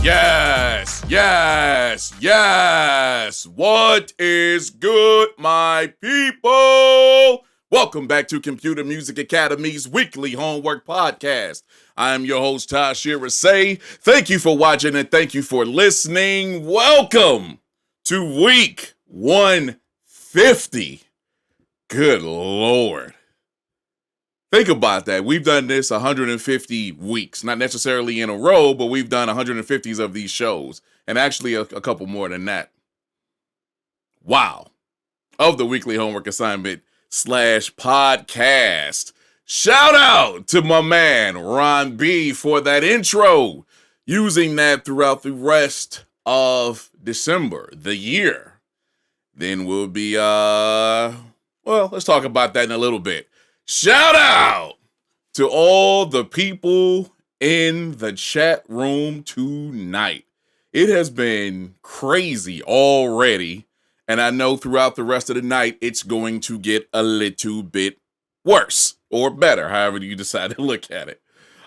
Yes, yes, yes. What is good, my people? Welcome back to Computer Music Academy's weekly homework podcast. I'm your host, Tashira Say. Thank you for watching and thank you for listening. Welcome to week 150. Good Lord. Think about that. We've done this 150 weeks, not necessarily in a row, but we've done 150s of these shows, and actually a couple more than that. Wow. Of the weekly homework assignment / podcast. Shout out to my man, Ron B, for that intro, using that throughout the rest of December, the year. Then we'll be, let's talk about that in a little bit. Shout out to all the people in the chat room tonight. It has been crazy already, and I know throughout the rest of the night, it's going to get a little bit worse or better, however you decide to look at it.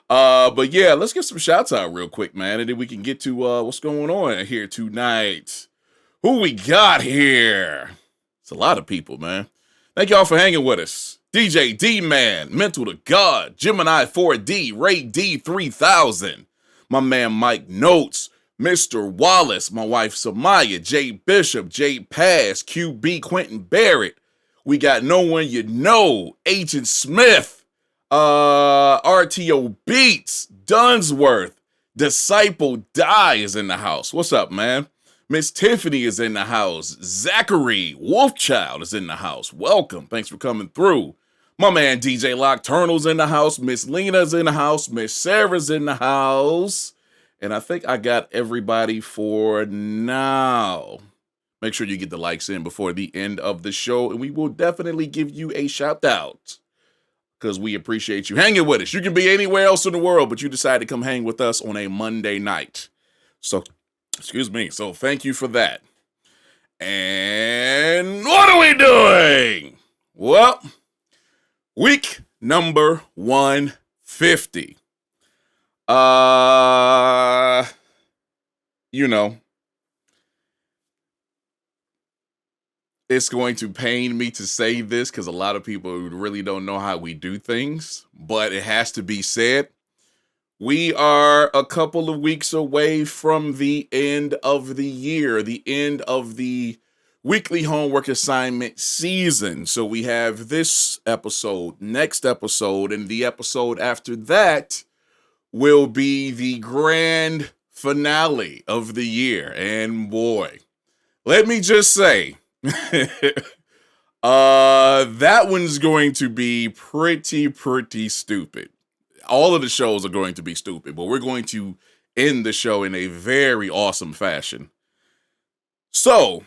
But yeah, let's get some shouts out real quick, man, and then we can get to what's going on here tonight. Who we got here? It's a lot of people, man. Thank y'all for hanging with us. DJ D-Man, Mental to God, Gemini 4D, Ray D 3000, my man Mike Notes, Mr. Wallace, my wife Samaya, Jay Bishop, Jay Pass, QB Quentin Barrett. We got No One You Know, Agent Smith, RTO Beats, Dunsworth, Disciple Die is in the house. What's up, man? Miss Tiffany is in the house. Zachary Wolfchild is in the house. Welcome. Thanks for coming through. My man DJ Nocturnal's in the house. Miss Lena's in the house. Miss Sarah's in the house. And I think I got everybody for now. Make sure you get the likes in before the end of the show, and we will definitely give you a shout out because we appreciate you hanging with us. You can be anywhere else in the world, but you decide to come hang with us on a Monday night. So thank you for that. And what are we doing? Well, week number 150. It's going to pain me to say this because a lot of people really don't know how we do things, but it has to be said. We are a couple of weeks away from the end of the year, the end of the weekly homework assignment season. So we have this episode, next episode, and the episode after that will be the grand finale of the year. And boy, let me just say, that one's going to be pretty stupid. All of the shows are going to be stupid, but we're going to end the show in a very awesome fashion. So,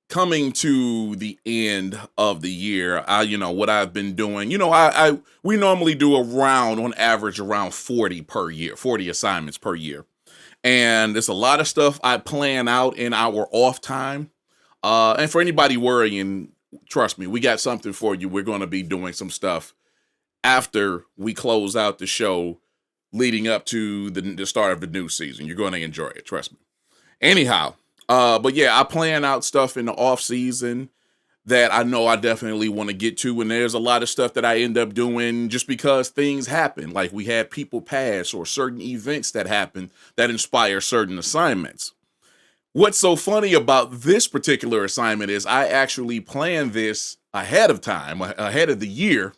coming to the end of the year, what I've been doing, we normally do on average around 40 per year, 40 assignments per year. And there's a lot of stuff I plan out in our off time. And for anybody worrying, trust me, we got something for you. We're going to be doing some stuff after we close out the show leading up to the start of the new season. You're going to enjoy it, trust me. Anyhow, but yeah, I plan out stuff in the off season that I know I definitely want to get to, and there's a lot of stuff that I end up doing just because things happen, like we had people pass or certain events that happen that inspire certain assignments. What's so funny about this particular assignment is I actually planned this ahead of time, ahead of the year,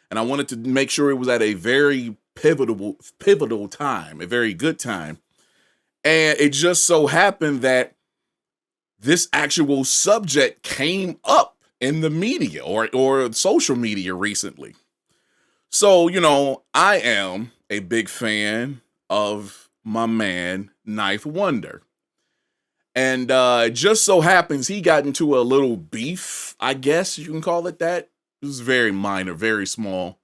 and I wanted to make sure it was at a very pivotal time, a very good time. And it just so happened that this actual subject came up in the media or social media recently. So, I am a big fan of my man, Ninth Wonder. And it just so happens he got into a little beef, I guess you can call it that. It was very minor, very small,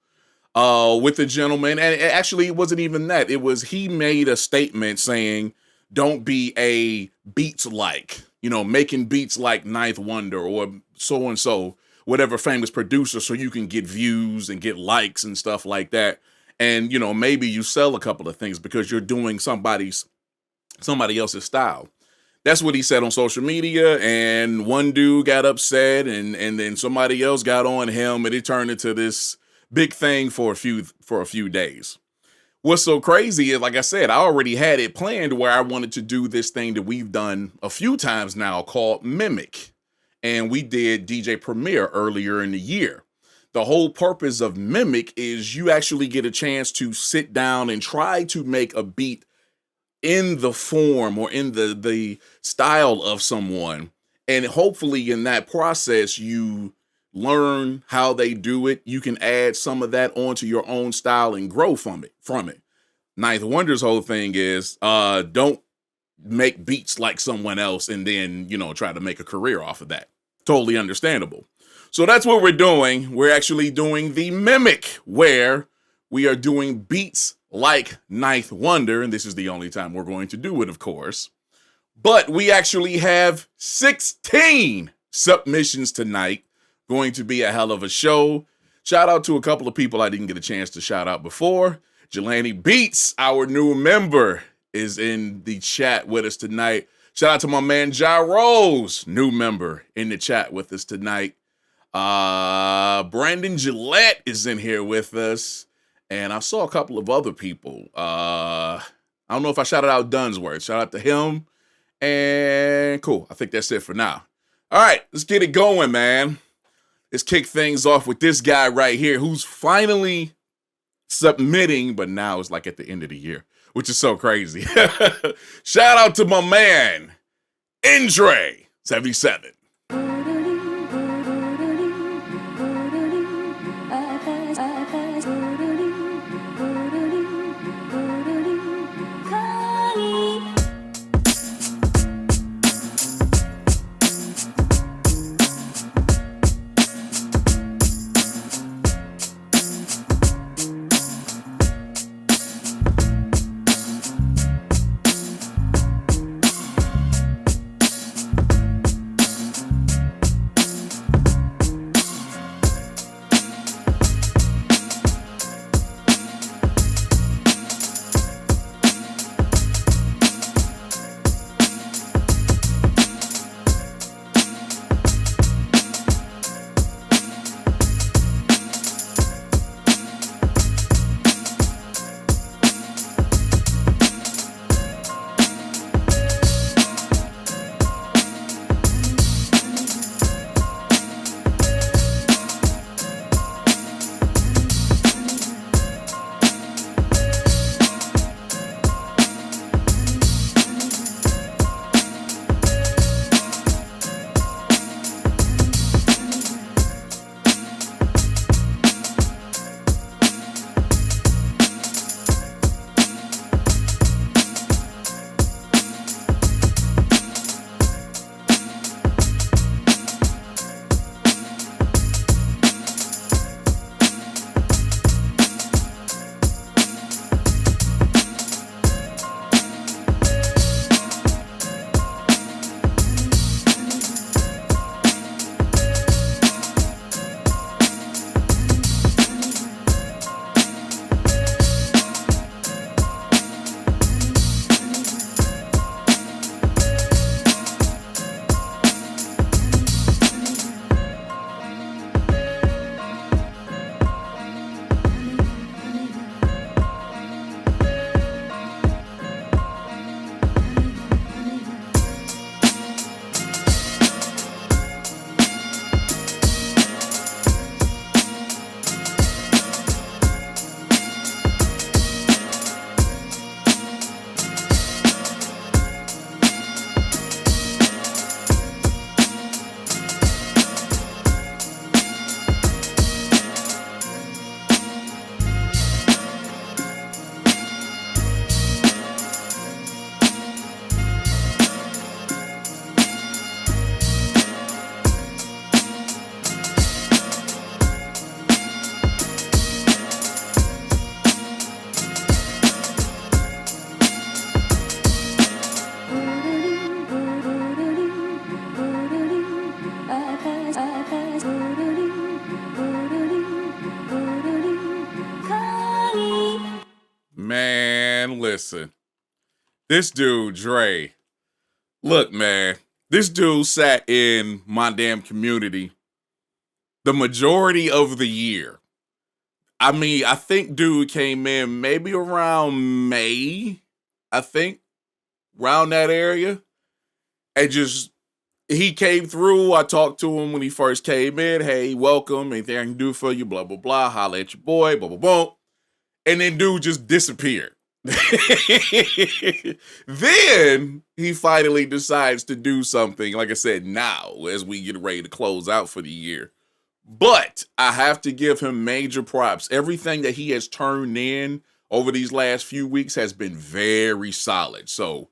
with a gentleman. And actually, it wasn't even that. It was he made a statement saying, don't be a beats like, making beats like Ninth Wonder or so-and-so, whatever famous producer, so you can get views and get likes and stuff like that. And, maybe you sell a couple of things because you're doing somebody's somebody else's style. That's what he said on social media, and one dude got upset, and then somebody else got on him, and it turned into this big thing for a few days. What's so crazy is, like I said, I already had it planned where I wanted to do this thing that we've done a few times now called Mimic. And we did DJ Premier earlier in the year. The whole purpose of Mimic is you actually get a chance to sit down and try to make a beat in the form or in the style of someone. And hopefully in that process, you learn how they do it. You can add some of that onto your own style and grow from it. Ninth Wonder's whole thing is don't make beats like someone else and then, try to make a career off of that. Totally understandable. So that's what we're doing. We're actually doing the Mimic, where we are doing beats like Ninth Wonder, and this is the only time we're going to do it, of course. But we actually have 16 submissions tonight. Going to be a hell of a show. Shout out to a couple of people I didn't get a chance to shout out before. Delaney Beats, our new member, is in the chat with us tonight. Shout out to my man Gyros, new member in the chat with us tonight. Brandon Gillette is in here with us. And I saw a couple of other people. I don't know if I shouted out Dunsworth. Shout out to him. And cool. I think that's it for now. All right, let's get it going, man. Let's kick things off with this guy right here who's finally submitting, but now it's like at the end of the year, which is so crazy. Shout out to my man, Indre77. Man, listen. This dude, Dre. Look, man, this dude sat in my damn community the majority of the year. I mean, I think dude came in maybe around May, I think, around that area. And just, he came through. I talked to him when he first came in. Hey, welcome. Anything I can do for you? Blah, blah, blah. Holla at your boy. Blah, blah, blah. And then dude just disappeared. Then he finally decides to do something, like I said, now as we get ready to close out for the year. But I have to give him major props. Everything that he has turned in over these last few weeks has been very solid. So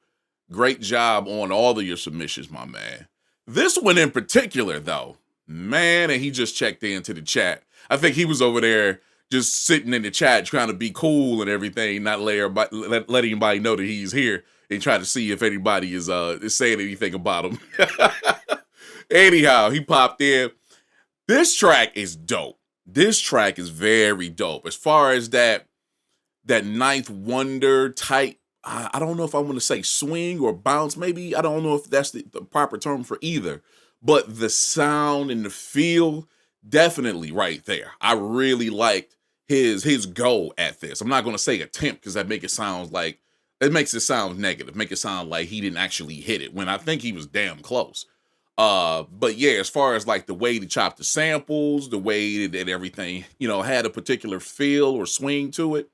great job on all of your submissions, my man. This one in particular, though, man, and he just checked into the chat. I think he was over there just sitting in the chat trying to be cool and everything, not let anybody know that he's here and try to see if anybody is saying anything about him. Anyhow, he popped in. This track is dope. This track is very dope. As far as that Ninth Wonder type, I don't know if I want to say swing or bounce. Maybe, I don't know if that's the proper term for either. But the sound and the feel, definitely right there. I really liked his go at this. I'm not going to say attempt because that makes it sound negative. Make it sound like he didn't actually hit it when I think he was damn close. But yeah, as far as like the way to chop the samples, the way that everything, had a particular feel or swing to it.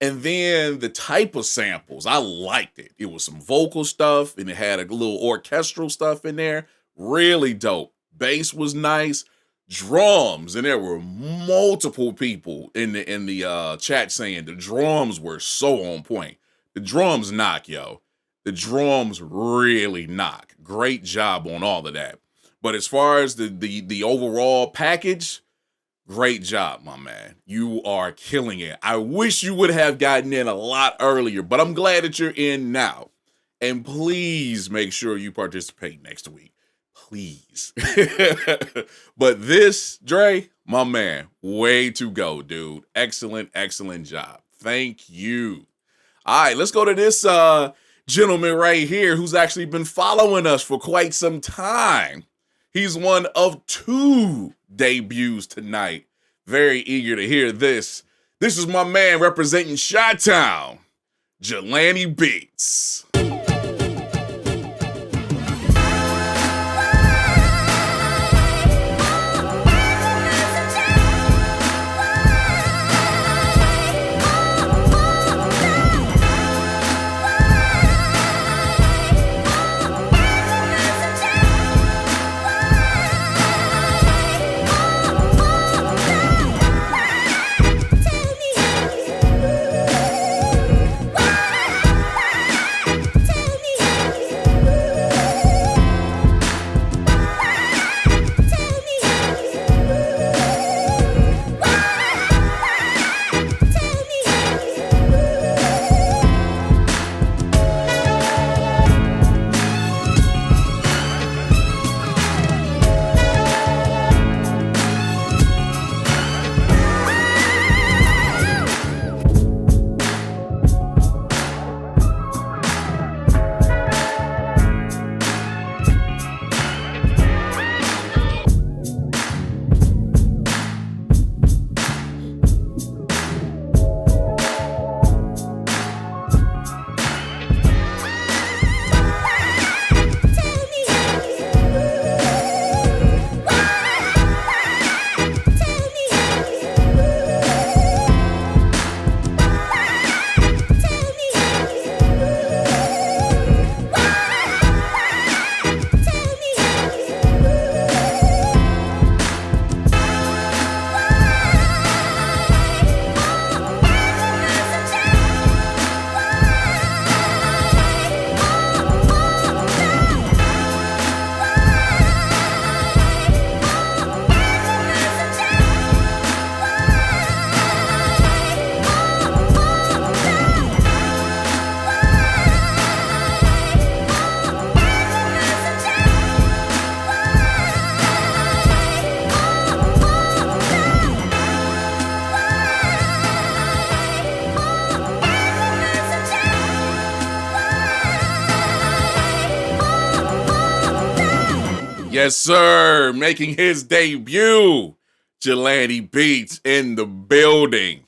And then the type of samples, I liked it. It was some vocal stuff and it had a little orchestral stuff in there. Really dope. Bass was nice. Drums, and there were multiple people in the chat saying the drums were so on point. The drums knock, yo. The drums really knock. Great job on all of that. But as far as the overall package, great job, my man. You are killing it. I wish you would have gotten in a lot earlier, but I'm glad that you're in now. And please make sure you participate next week. Please. But this, Dre, my man, way to go, dude. Excellent, excellent job. Thank you. All right, let's go to this gentleman right here who's actually been following us for quite some time. He's one of 2 debuts tonight. Very eager to hear this. This is my man representing Chi-Town, Delaney Beats. Yes, sir. Making his debut. Delaney Beats in the building.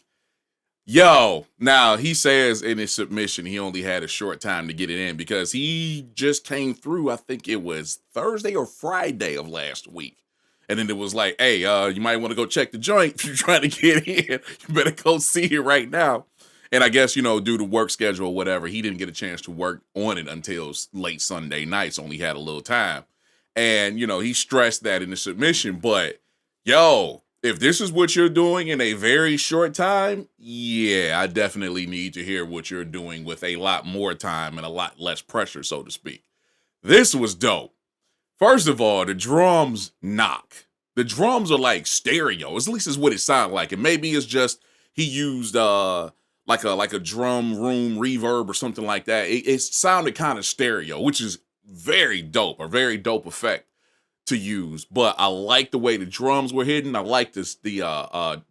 Yo, now he says in his submission he only had a short time to get it in because he just came through, I think it was Thursday or Friday of last week. And then it was like, hey, you might want to go check the joint if you're trying to get in. You better go see it right now. And I guess, due to work schedule or whatever, he didn't get a chance to work on it until late Sunday night, so only had a little time. And, he stressed that in the submission, but yo, if this is what you're doing in a very short time, yeah, I definitely need to hear what you're doing with a lot more time and a lot less pressure, so to speak. This was dope. First of all, the drums knock. The drums are like stereo, at least is what it sounded like. And maybe it's just he used like a drum room reverb or something like that. It sounded kind of stereo, which is very dope, a very dope effect to use. But I like the way the drums were hidden. I like the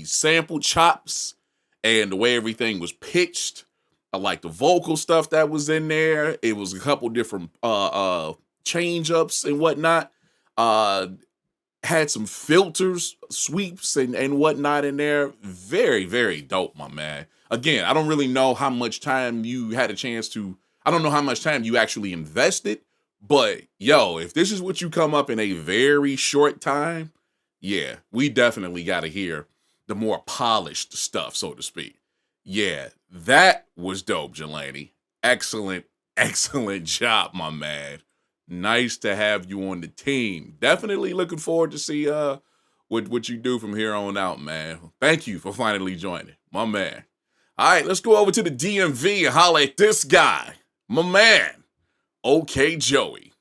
sample chops and the way everything was pitched. I like the vocal stuff that was in there. It was a couple different change ups and whatnot. Had some filters, sweeps, and whatnot in there. Very, very dope, my man. Again, I don't really know how much time you had a chance to, I don't know how much time you actually invested, but yo, if this is what you come up in a very short time, yeah, we definitely got to hear the more polished stuff, so to speak. Yeah, that was dope, Delaney. Excellent, excellent job, my man. Nice to have you on the team. Definitely looking forward to see what you do from here on out, man. Thank you for finally joining, my man. All right, let's go over to the DMV and holler at this guy, my man, OK Joey.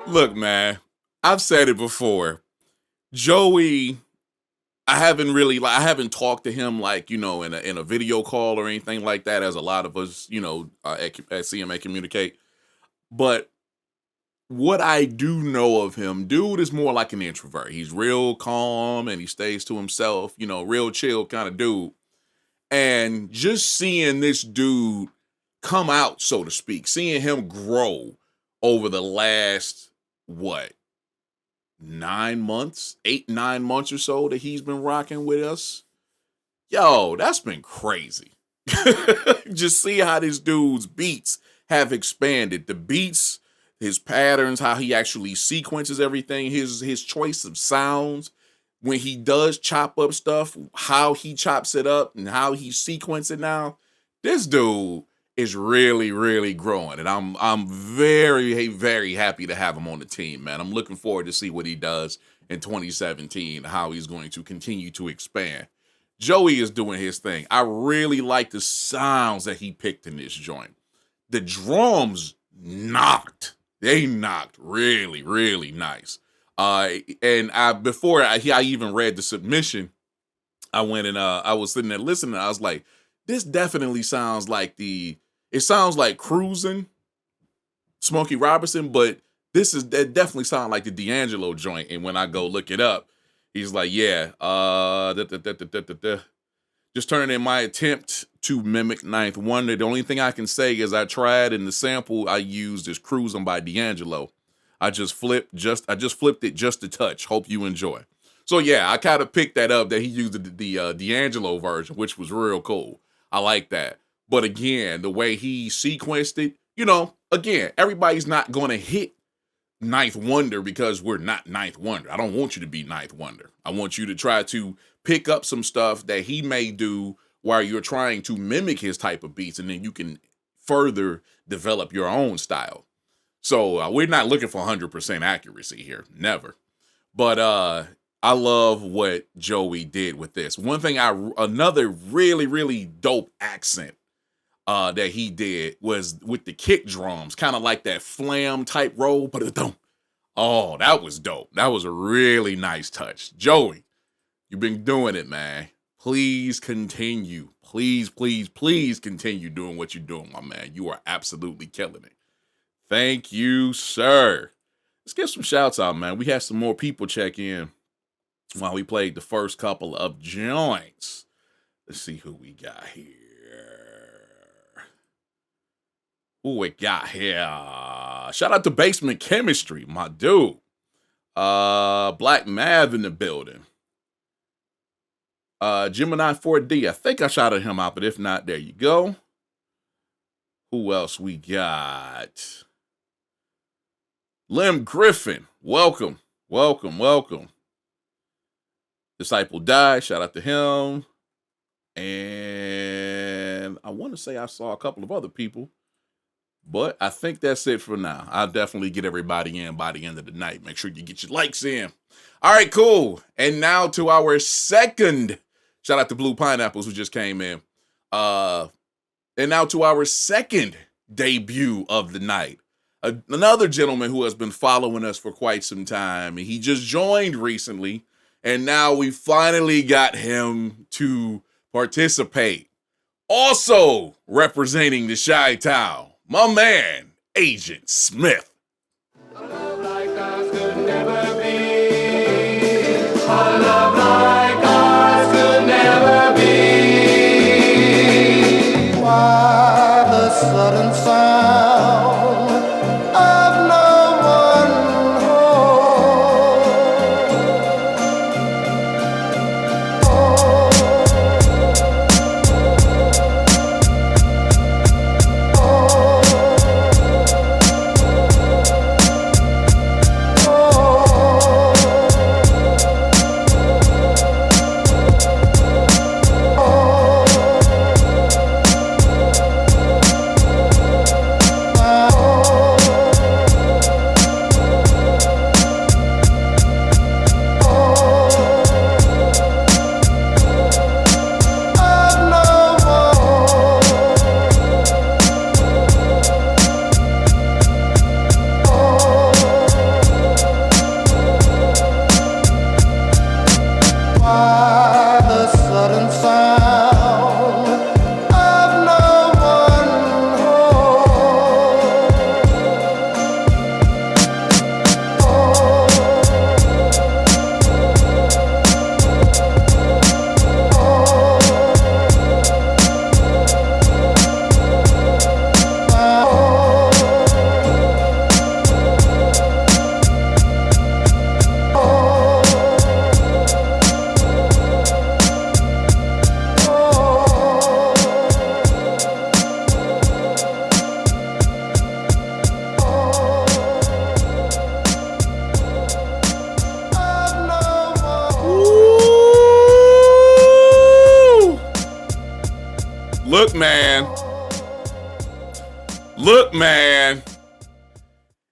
Look, man, I've said it before. Joey, I haven't talked to him in a video call or anything like that, as a lot of us, at CMA communicate. But what I do know of him, dude is more like an introvert. He's real calm and he stays to himself, real chill kind of dude. And just seeing this dude come out, so to speak, seeing him grow over the last, 9 months, 8-9 months or so that he's been rocking with us. Yo, that's been crazy. Just see how this dude's beats have expanded. The beats, his patterns, how he actually sequences everything, his choice of sounds. When he does chop up stuff, how he chops it up and how he sequences it now. This dude is really, really growing. And I'm very, very happy to have him on the team, man. I'm looking forward to see what he does in 2017, how he's going to continue to expand. Joey is doing his thing. I really like the sounds that he picked in this joint. The drums knocked. They knocked really, really nice. Before I even read the submission, I went and I was sitting there listening. I was like, this definitely sounds like it sounds like Cruising Smokey Robinson, but that definitely sounded like the D'Angelo joint. And when I go look it up, he's like, yeah, just turning in my attempt to mimic Ninth Wonder. The only thing I can say is I tried, and the sample I used is Cruising by D'Angelo. I just flipped it just a touch. Hope you enjoy. So yeah, I kind of picked that up that he used the D'Angelo version, which was real cool. I like that. But again, the way he sequenced it, again, everybody's not going to hit Ninth Wonder because we're not Ninth Wonder. I don't want you to be Ninth Wonder. I want you to try to pick up some stuff that he may do while you're trying to mimic his type of beats, and then you can further develop your own style. So we're not looking for 100% accuracy here. Never. But I love what Joey did with this. Another really, really dope accent that he did was with the kick drums, kind of like that flam type roll. Oh, that was dope. That was a really nice touch. Joey, you've been doing it, man. Please continue. Please, please, please continue doing what you're doing, my man. You are absolutely killing it. Thank you, sir. Let's get some shouts out, man. We had some more people check in while we played the first couple of joints. Let's see who we got here. Who we got here? Shout out to Basement Chemistry, my dude. Black Mav in the building. Gemini 4D. I think I shouted him out, but if not, there you go. Who else we got? Lim Griffin. Welcome. Disciple Die. Shout out to him. And I want to say I saw a couple of other people, but I think that's it for now. I'll definitely get everybody in by the end of the night. Make sure you get your likes in. All right, cool. And now to our second, shout out to Blue Pineapples who just came in. And now to our second debut of the night. Another gentleman who has been following us for quite some time. He just joined recently, and now we finally got him to participate. Also representing the Chi-Town, my man, Agent Smith. A love like ours could never be. A love like ours could never be. Why the sudden sound of no one Look, man,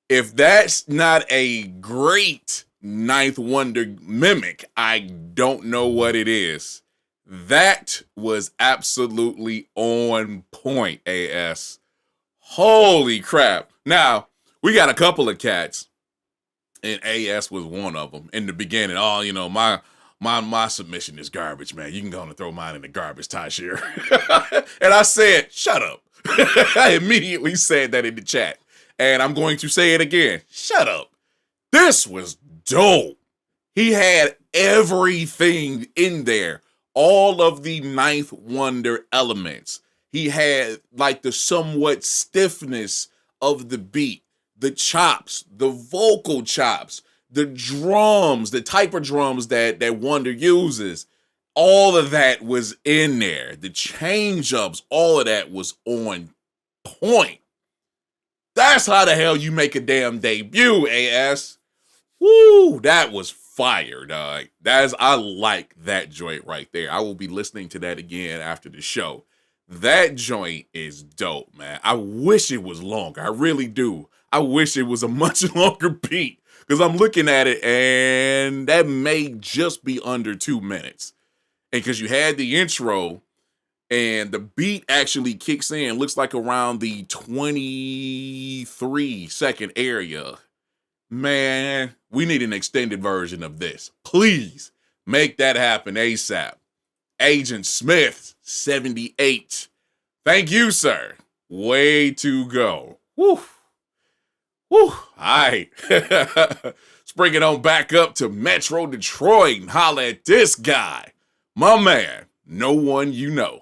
if that's not a great Ninth Wonder mimic, I don't know what it is. That was absolutely on point, AS. Holy crap. Now, we got a couple of cats, and AS was one of them in the beginning. Oh, you know, my submission is garbage, man. You can go and throw mine in the garbage, Tashir. And I said, shut up. I immediately said that in the chat. And I'm going to say it again. Shut up. This was dope. He had everything in there. All of the Ninth Wonder elements. He had like the somewhat stiffness of the beat, the chops, the vocal chops, the drums, the type of drums that Wonder uses. All of that was in there. The change-ups, all of that was on point. That's how the hell you make a damn debut, AS. Woo, that was fire, dog. I like that joint right there. I will be listening to that again after the show. That joint is dope, man. I wish it was longer. I really do. I wish it was a much longer beat because I'm looking at it and that may just be under 2 minutes. And because you had the intro and the beat actually kicks in, looks like around the 23-second area. Man, we need an extended version of this. Please make that happen ASAP. Agent Smith, 78. Thank you, sir. Way to go. Woo. Woo. All right. Let's bring it on back up to Metro Detroit and holla at this guy. My man, No One You Know.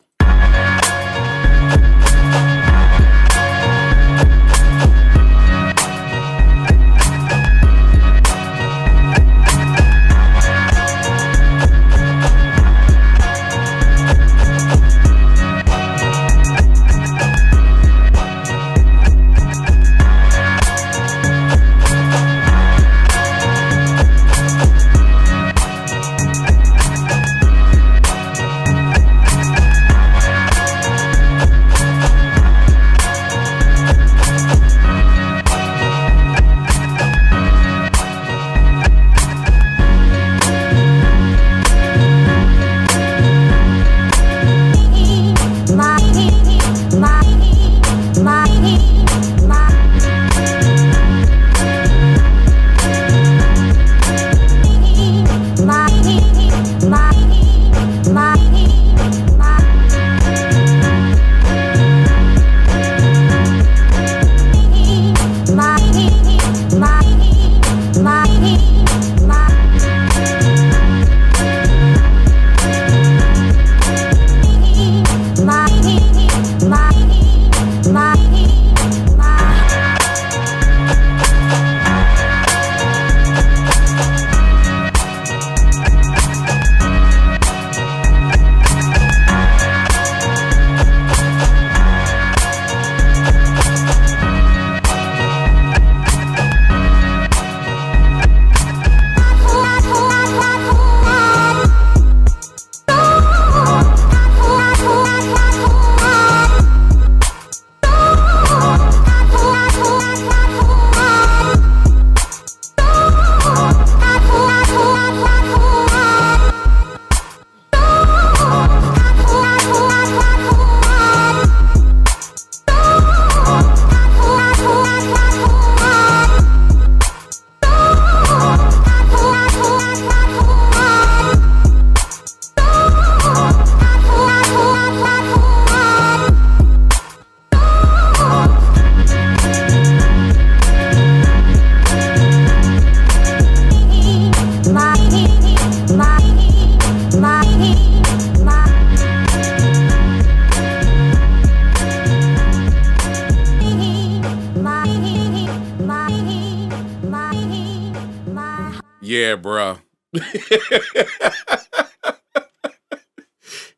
Yeah, bruh.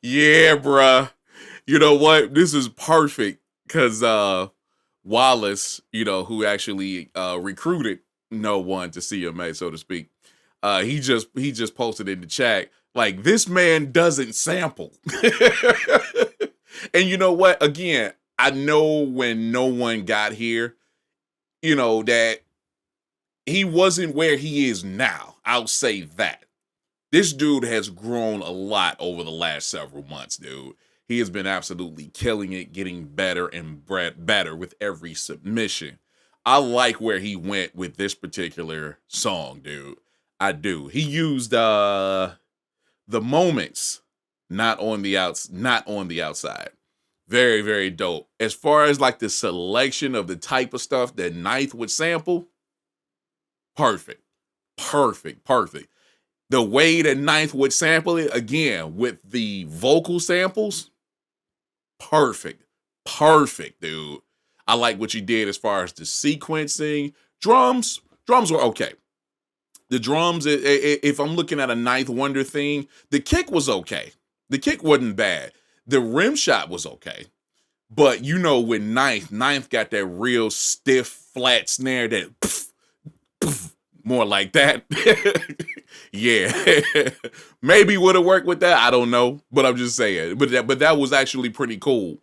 Yeah, bruh. You know what? This is perfect because Wallace, who actually recruited No One to CMA, so to speak, he just posted in the chat like this man doesn't sample. And you know what? Again, I know when No One got here, that he wasn't where he is now. I'll say that. This dude has grown a lot over the last several months, dude. He has been absolutely killing it, getting better and better with every submission. I like where he went with this particular song, dude. I do. He used the moments not on the outside. Very, very dope. As far as like the selection of the type of stuff that Ninth would sample, perfect. Perfect. Perfect. The way that Ninth would sample it, again, with the vocal samples, perfect. Perfect, dude. I like what you did as far as the sequencing. Drums were okay. The drums, if I'm looking at a Ninth Wonder thing, the kick was okay. The kick wasn't bad. The rim shot was okay. But you know, with Ninth got that real stiff, flat snare that poof, poof, more like that. Yeah. Maybe would have worked with that. I don't know. But I'm just saying. But that was actually pretty cool.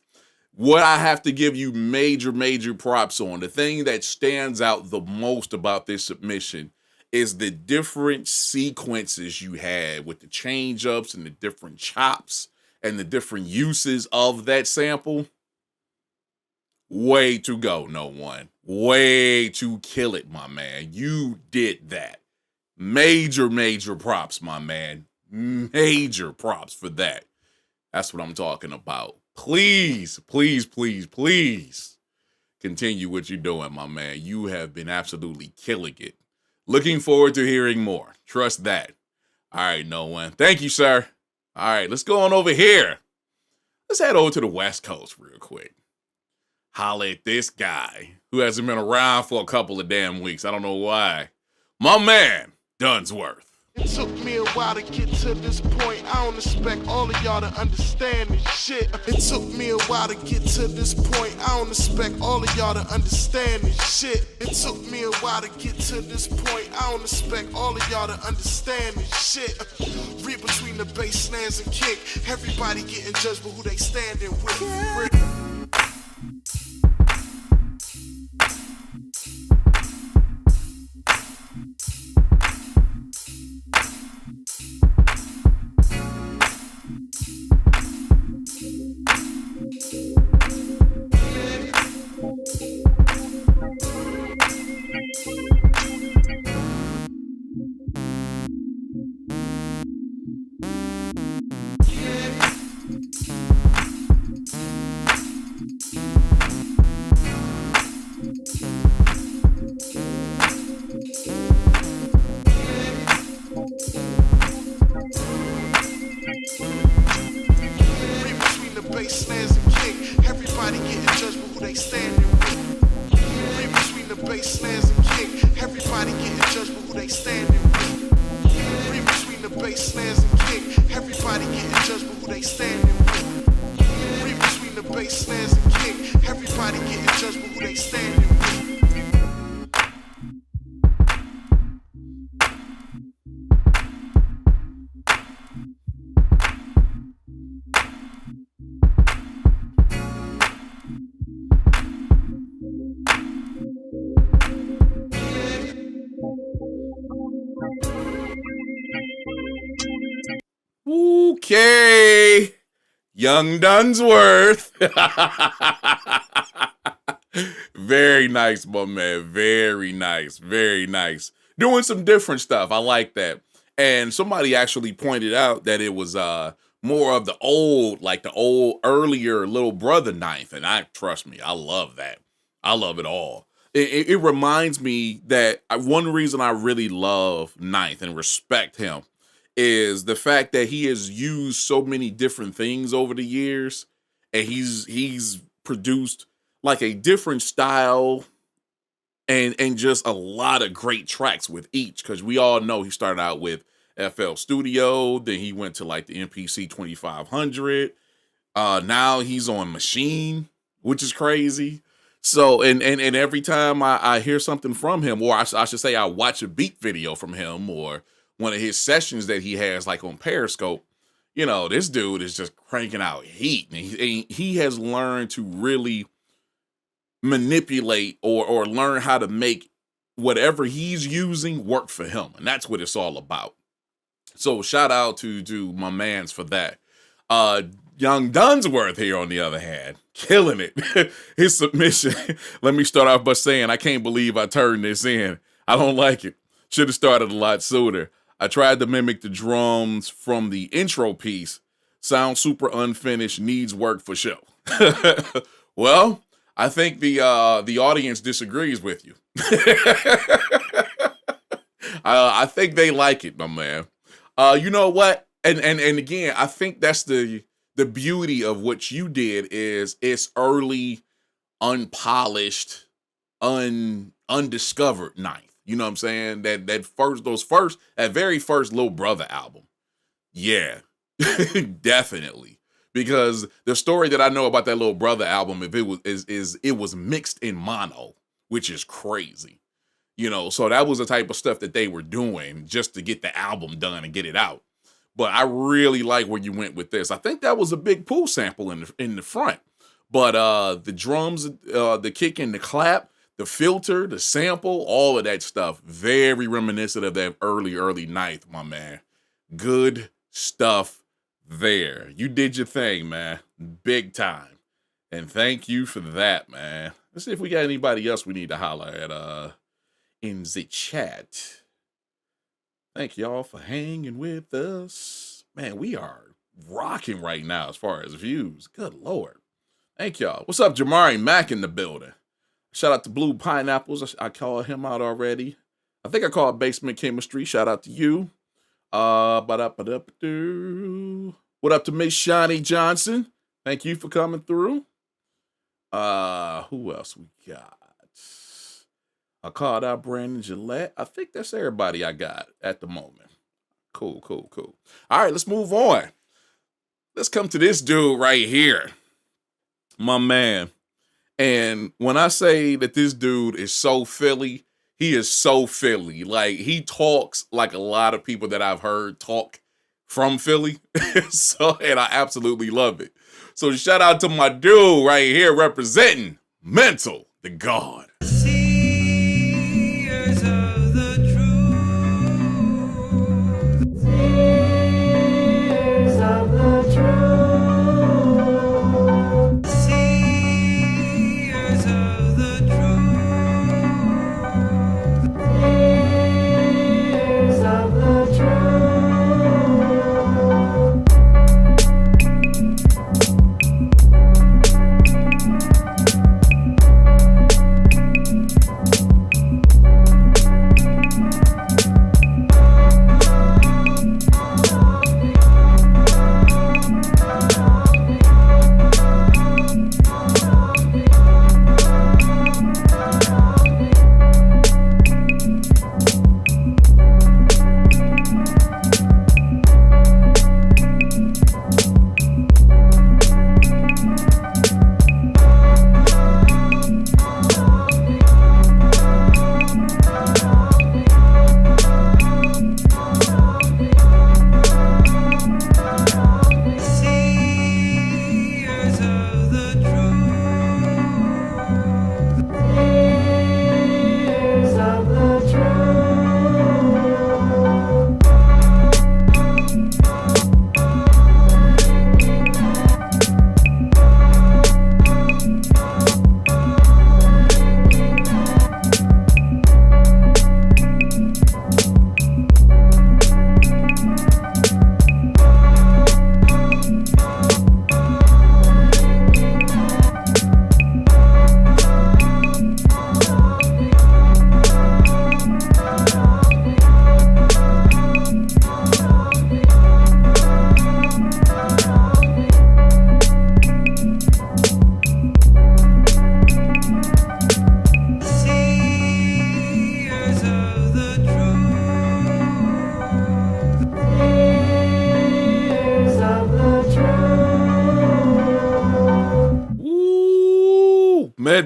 What I have to give you major props on, the thing that stands out the most about this submission is the different sequences you had with the change ups and the different chops and the different uses of that sample. Way to go, No One. Way to kill it, my man. You did that. Major props, my man. Major props for that. That's what I'm talking about. Please continue what you're doing, my man. You have been absolutely killing it. Looking forward to hearing more. Trust that. All right, No One. Thank you, sir. All right, let's go on over here. Let's head over to the West Coast real quick. Holla at this guy who hasn't been around for a couple of damn weeks. I don't know why. My man, Duncansworth. It took me a while to get to this point. I don't expect all of y'all to understand this shit. It took me a while to get to this point. I don't expect all of y'all to understand this shit. It took me a while to get to this point. I don't expect all of y'all to understand this shit. Read between the bass, snares, and kick. Everybody getting judged for who they standing with. Okay, young Duncansworth. Very nice, my man. Very nice. Doing some different stuff. I like that. And somebody actually pointed out that it was more of the old, like the old earlier Little Brother Ninth. And trust me, I love that. I love it all. It reminds me that one reason I really love Ninth and respect him is the fact that he has used so many different things over the years, and he's produced like a different style and just a lot of great tracks with each, because we all know he started out with FL Studio, then he went to like the MPC 2500. Now he's on Machine, which is crazy. So and every time I hear something from him, or I should say I watch a beat video from him, or one of his sessions that he has like on Periscope, you know, this dude is just cranking out heat. And he has learned to really manipulate or learn how to make whatever he's using work for him. And that's what it's all about. So shout out to my mans for that. Young Duncansworth here, on the other hand, killing it. His submission. Let me start off by saying I can't believe I turned this in. I don't like it. Should have started a lot sooner. I tried to mimic the drums from the intro piece. Sounds super unfinished, needs work for sure. Well, I think the audience disagrees with you. I think they like it, my man. You know what? And again, I think that's the beauty of what you did is it's early, unpolished, undiscovered ninth. You know what I'm saying? That very first Little Brother album. Yeah, definitely. Because the story that I know about that Little Brother album, if it was is it was mixed in mono, which is crazy. You know, so that was the type of stuff that they were doing just to get the album done and get it out. But I really like where you went with this. I think that was a big pool sample in the front. But the drums, the kick and the clap, the filter, the sample, all of that stuff, very reminiscent of that early ninth, my man. Good stuff there. You did your thing, man. Big time. And thank you for that, man. Let's see if we got anybody else we need to holler at in the chat. Thank y'all for hanging with us. Man, we are rocking right now as far as views. Good Lord. Thank y'all. What's up, Jamari Mack in the building? Shout out to Blue Pineapples. I called him out already. I think I called Basement Chemistry. Shout out to you. What up to Miss Shawnee Johnson? Thank you for coming through. Who else we got? I called out Brandon Gillette. I think that's everybody I got at the moment. Cool. All right, let's move on. Let's come to this dude right here. My man. And when I say that this dude is so Philly, he is so Philly. Like, he talks like a lot of people that I've heard talk from Philly. And I absolutely love it. So shout out to my dude right here representing Mental, the God.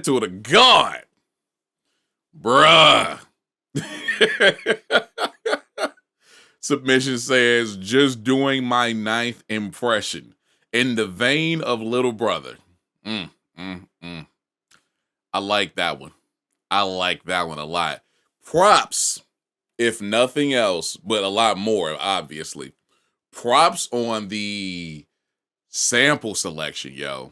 To the God, bruh. Submission says, just doing my ninth impression in the vein of Little Brother. I like that one. I like that one a lot. Props, if nothing else, but a lot more, obviously. Props on the sample selection, yo.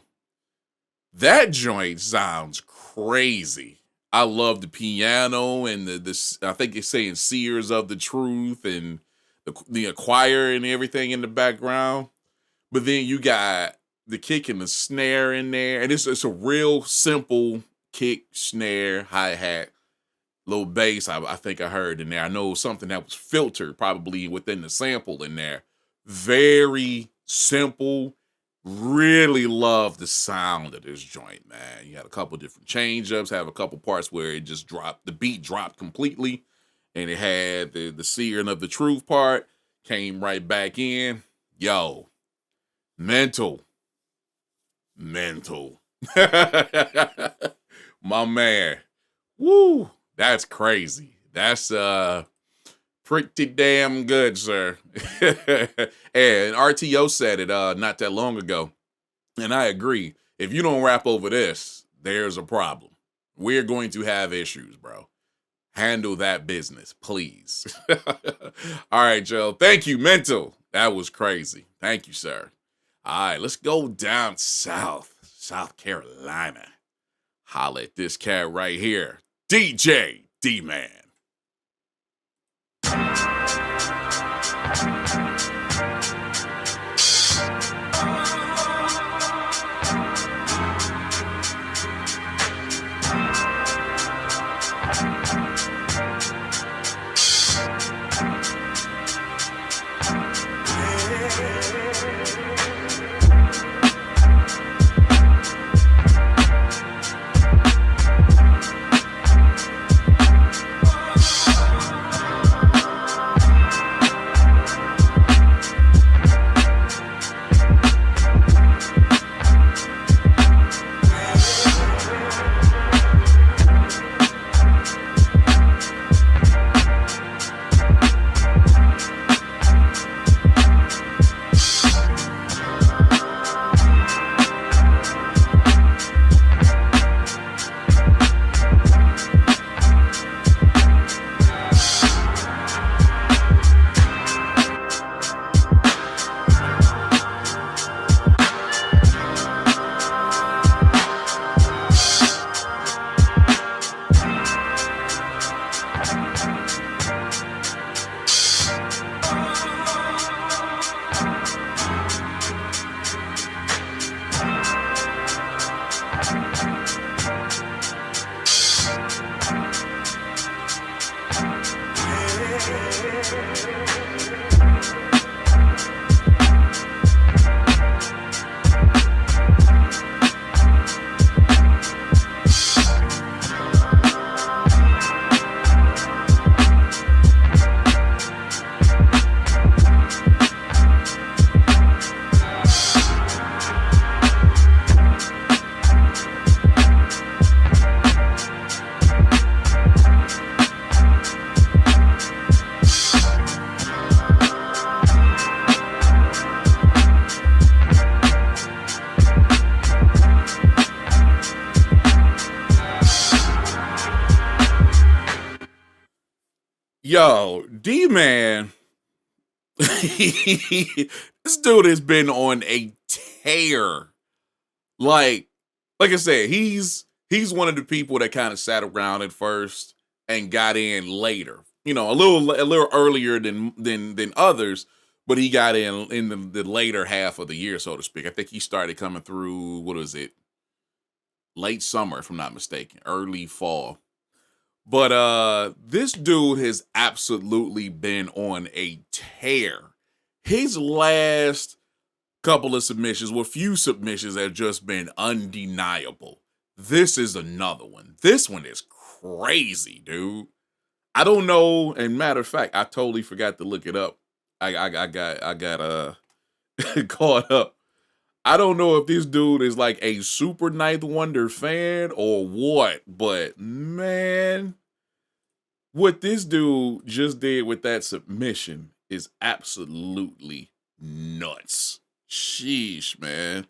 That joint sounds crazy. I love the piano and the I think it's saying Seers of the Truth and the choir and everything in the background. But then you got the kick and the snare in there, and it's a real simple kick, snare, hi-hat, little bass. I think I heard in there. I know something that was filtered probably within the sample in there. Very simple. Really love the sound of this joint, man. You had a couple different change ups, have a couple parts where it just dropped, the beat dropped completely, and it had the searing of the truth part, came right back in. Yo, mental. My man. Woo, that's crazy. That's pretty damn good, sir. And RTO said it not that long ago. And I agree. If you don't rap over this, there's a problem. We're going to have issues, bro. Handle that business, please. All right, Joe. Thank you, Mental. That was crazy. Thank you, sir. All right, let's go down south, South Carolina. Holla at this cat right here, DJ D-Man. Yo, D-Man, this dude has been on a tear. Like I said, he's one of the people that kind of sat around at first and got in later. You know, a little earlier than others, but he got in the later half of the year, so to speak. I think he started coming through, what was it? Late summer, if I'm not mistaken, early fall. But this dude has absolutely been on a tear. His last couple of submissions, well, few submissions have just been undeniable. This is another one. This one is crazy, dude. I don't know. And matter of fact, I totally forgot to look it up. I got caught up. I don't know if this dude is like a super Ninth Wonder fan or what, but man, what this dude just did with that submission is absolutely nuts. Sheesh, man.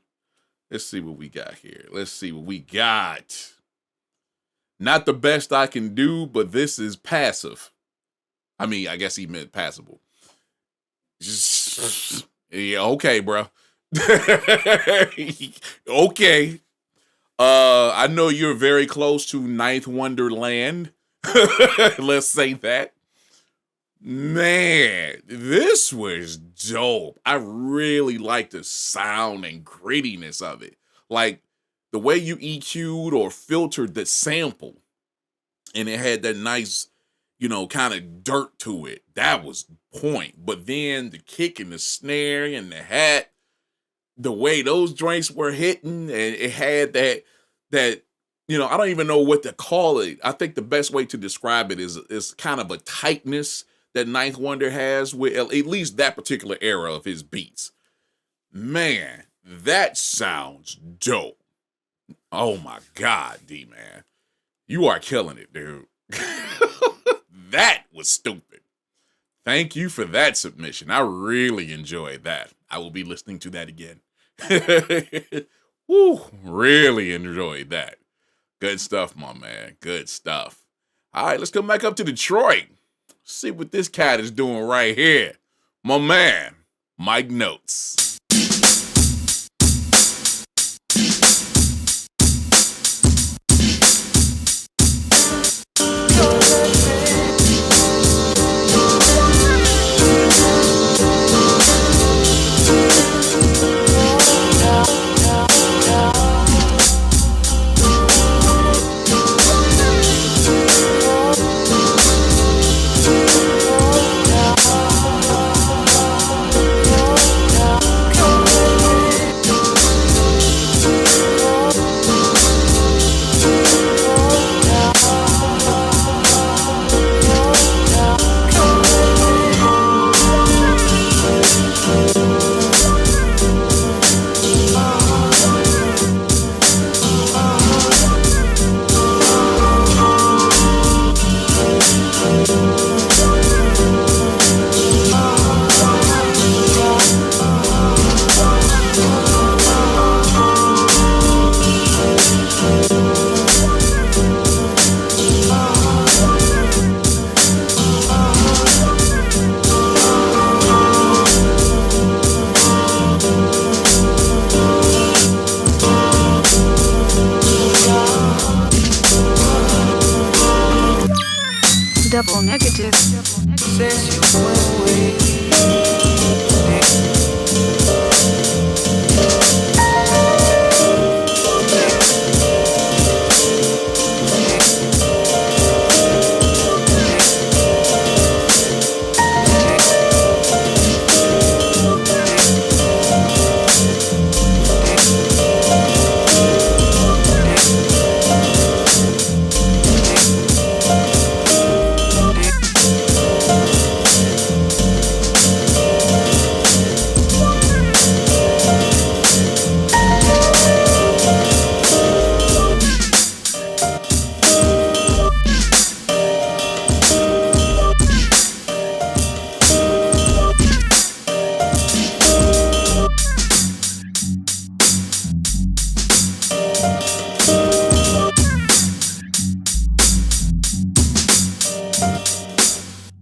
Let's see what we got here. Let's see what we got. Not the best I can do, but this is passive. I mean, I guess he meant passable. Just, yeah, okay, bro. Okay. I know you're very close to Ninth Wonderland. Let's say that. Man, this was dope. I really like the sound and grittiness of it. Like the way you EQ'd or filtered the sample, and it had that nice, kind of dirt to it. That was point. But then the kick and the snare and the hat, the way those joints were hitting, and it had that I don't even know what to call it. I think the best way to describe it is kind of a tightness that Ninth Wonder has with at least that particular era of his beats. Man, that sounds dope. Oh my God, D-Man. You are killing it, dude. That was stupid. Thank you for that submission. I really enjoyed that. I will be listening to that again. Woo, really enjoyed that. Good stuff, my man. Good stuff. All right, let's come back up to Detroit. See what this cat is doing right here. My man, Mike Notes. Double negative. Since you went away.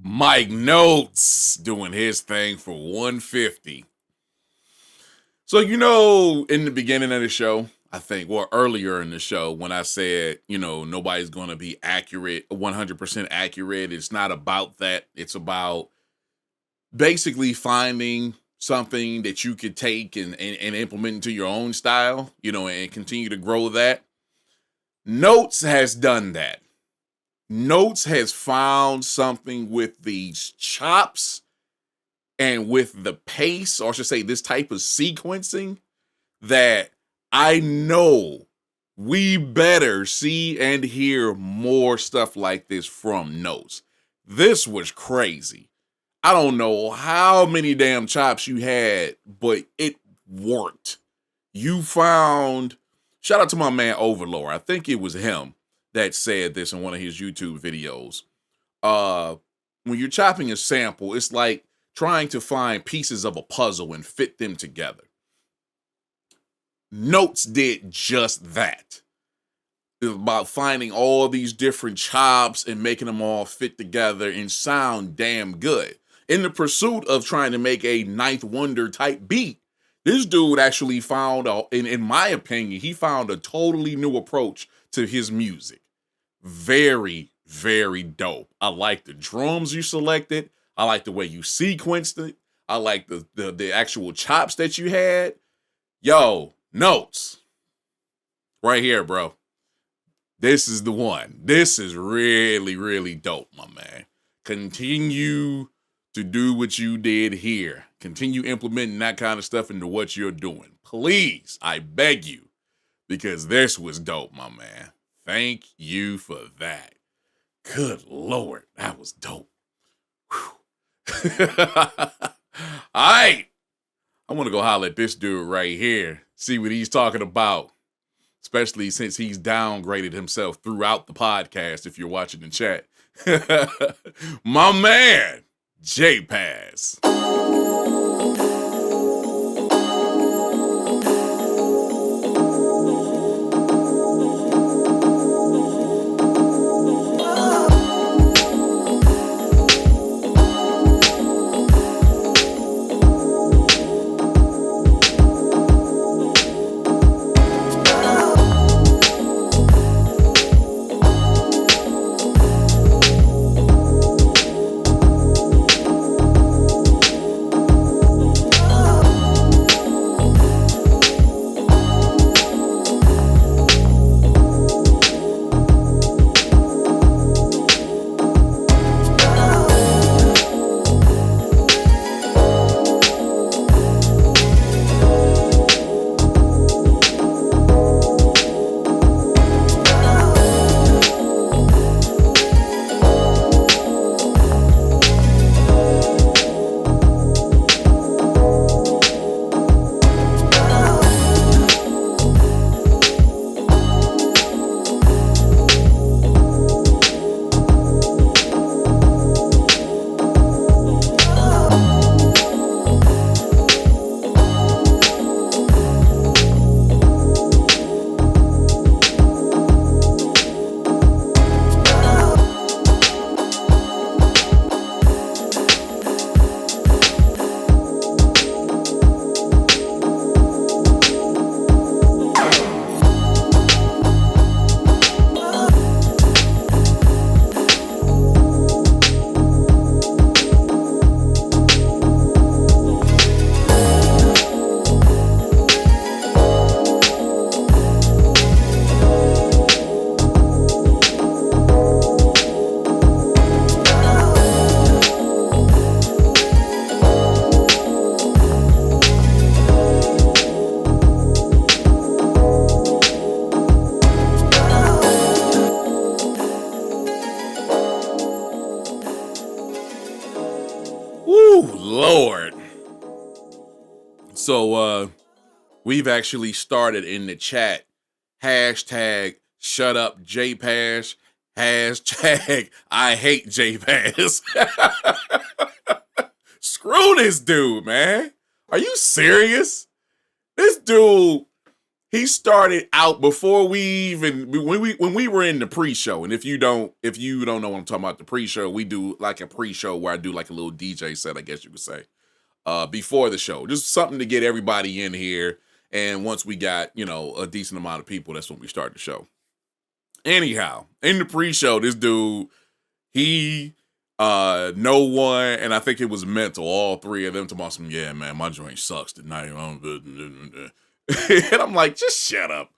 Mike Notes doing his thing for 150. So, in the beginning of the show, I think, or earlier in the show, when I said, nobody's going to be accurate, 100% accurate, it's not about that. It's about basically finding something that you could take and implement into your own style, and continue to grow that. Notes has done that. Notes has found something with these chops and with the pace, or I should say this type of sequencing, that I know we better see and hear more stuff like this from Notes. This was crazy. I don't know how many damn chops you had, but it worked. You found, shout out to my man Overlord. I think it was him that said this in one of his YouTube videos. When you're chopping a sample, it's like trying to find pieces of a puzzle and fit them together. Notes did just that. It's about finding all these different chops and making them all fit together and sound damn good. In the pursuit of trying to make a Ninth Wonder type beat, this dude actually found, in my opinion, he found a totally new approach to his music. Very, very dope. I like the drums you selected. I like the way you sequenced it. I like the actual chops that you had. Yo, notes. Right here, bro. This is the one. This is really, really dope, my man. Continue to do what you did here. Continue implementing that kind of stuff into what you're doing. Please, I beg you, because this was dope, my man. Thank you for that. Good Lord, that was dope. All right. I want to go holler at this dude right here, see what he's talking about, especially since he's downgraded himself throughout the podcast if you're watching the chat. My man, J-Pass. Lord. So we've actually started in the chat hashtag shut up JPass, hashtag I hate JPass. Screw this dude, man. Are you serious? This dude, he started out before we even when we were in the pre-show. And if you don't know what I'm talking about, the pre-show, we do like a pre-show where I do like a little DJ set, I guess you could say, before the show. Just something to get everybody in here. And once we got, a decent amount of people, that's when we start the show. Anyhow, in the pre-show, this dude, he no one, and I think it was Mental, all three of them talking about some, yeah, man, my joint sucks tonight. And I'm like, just shut up.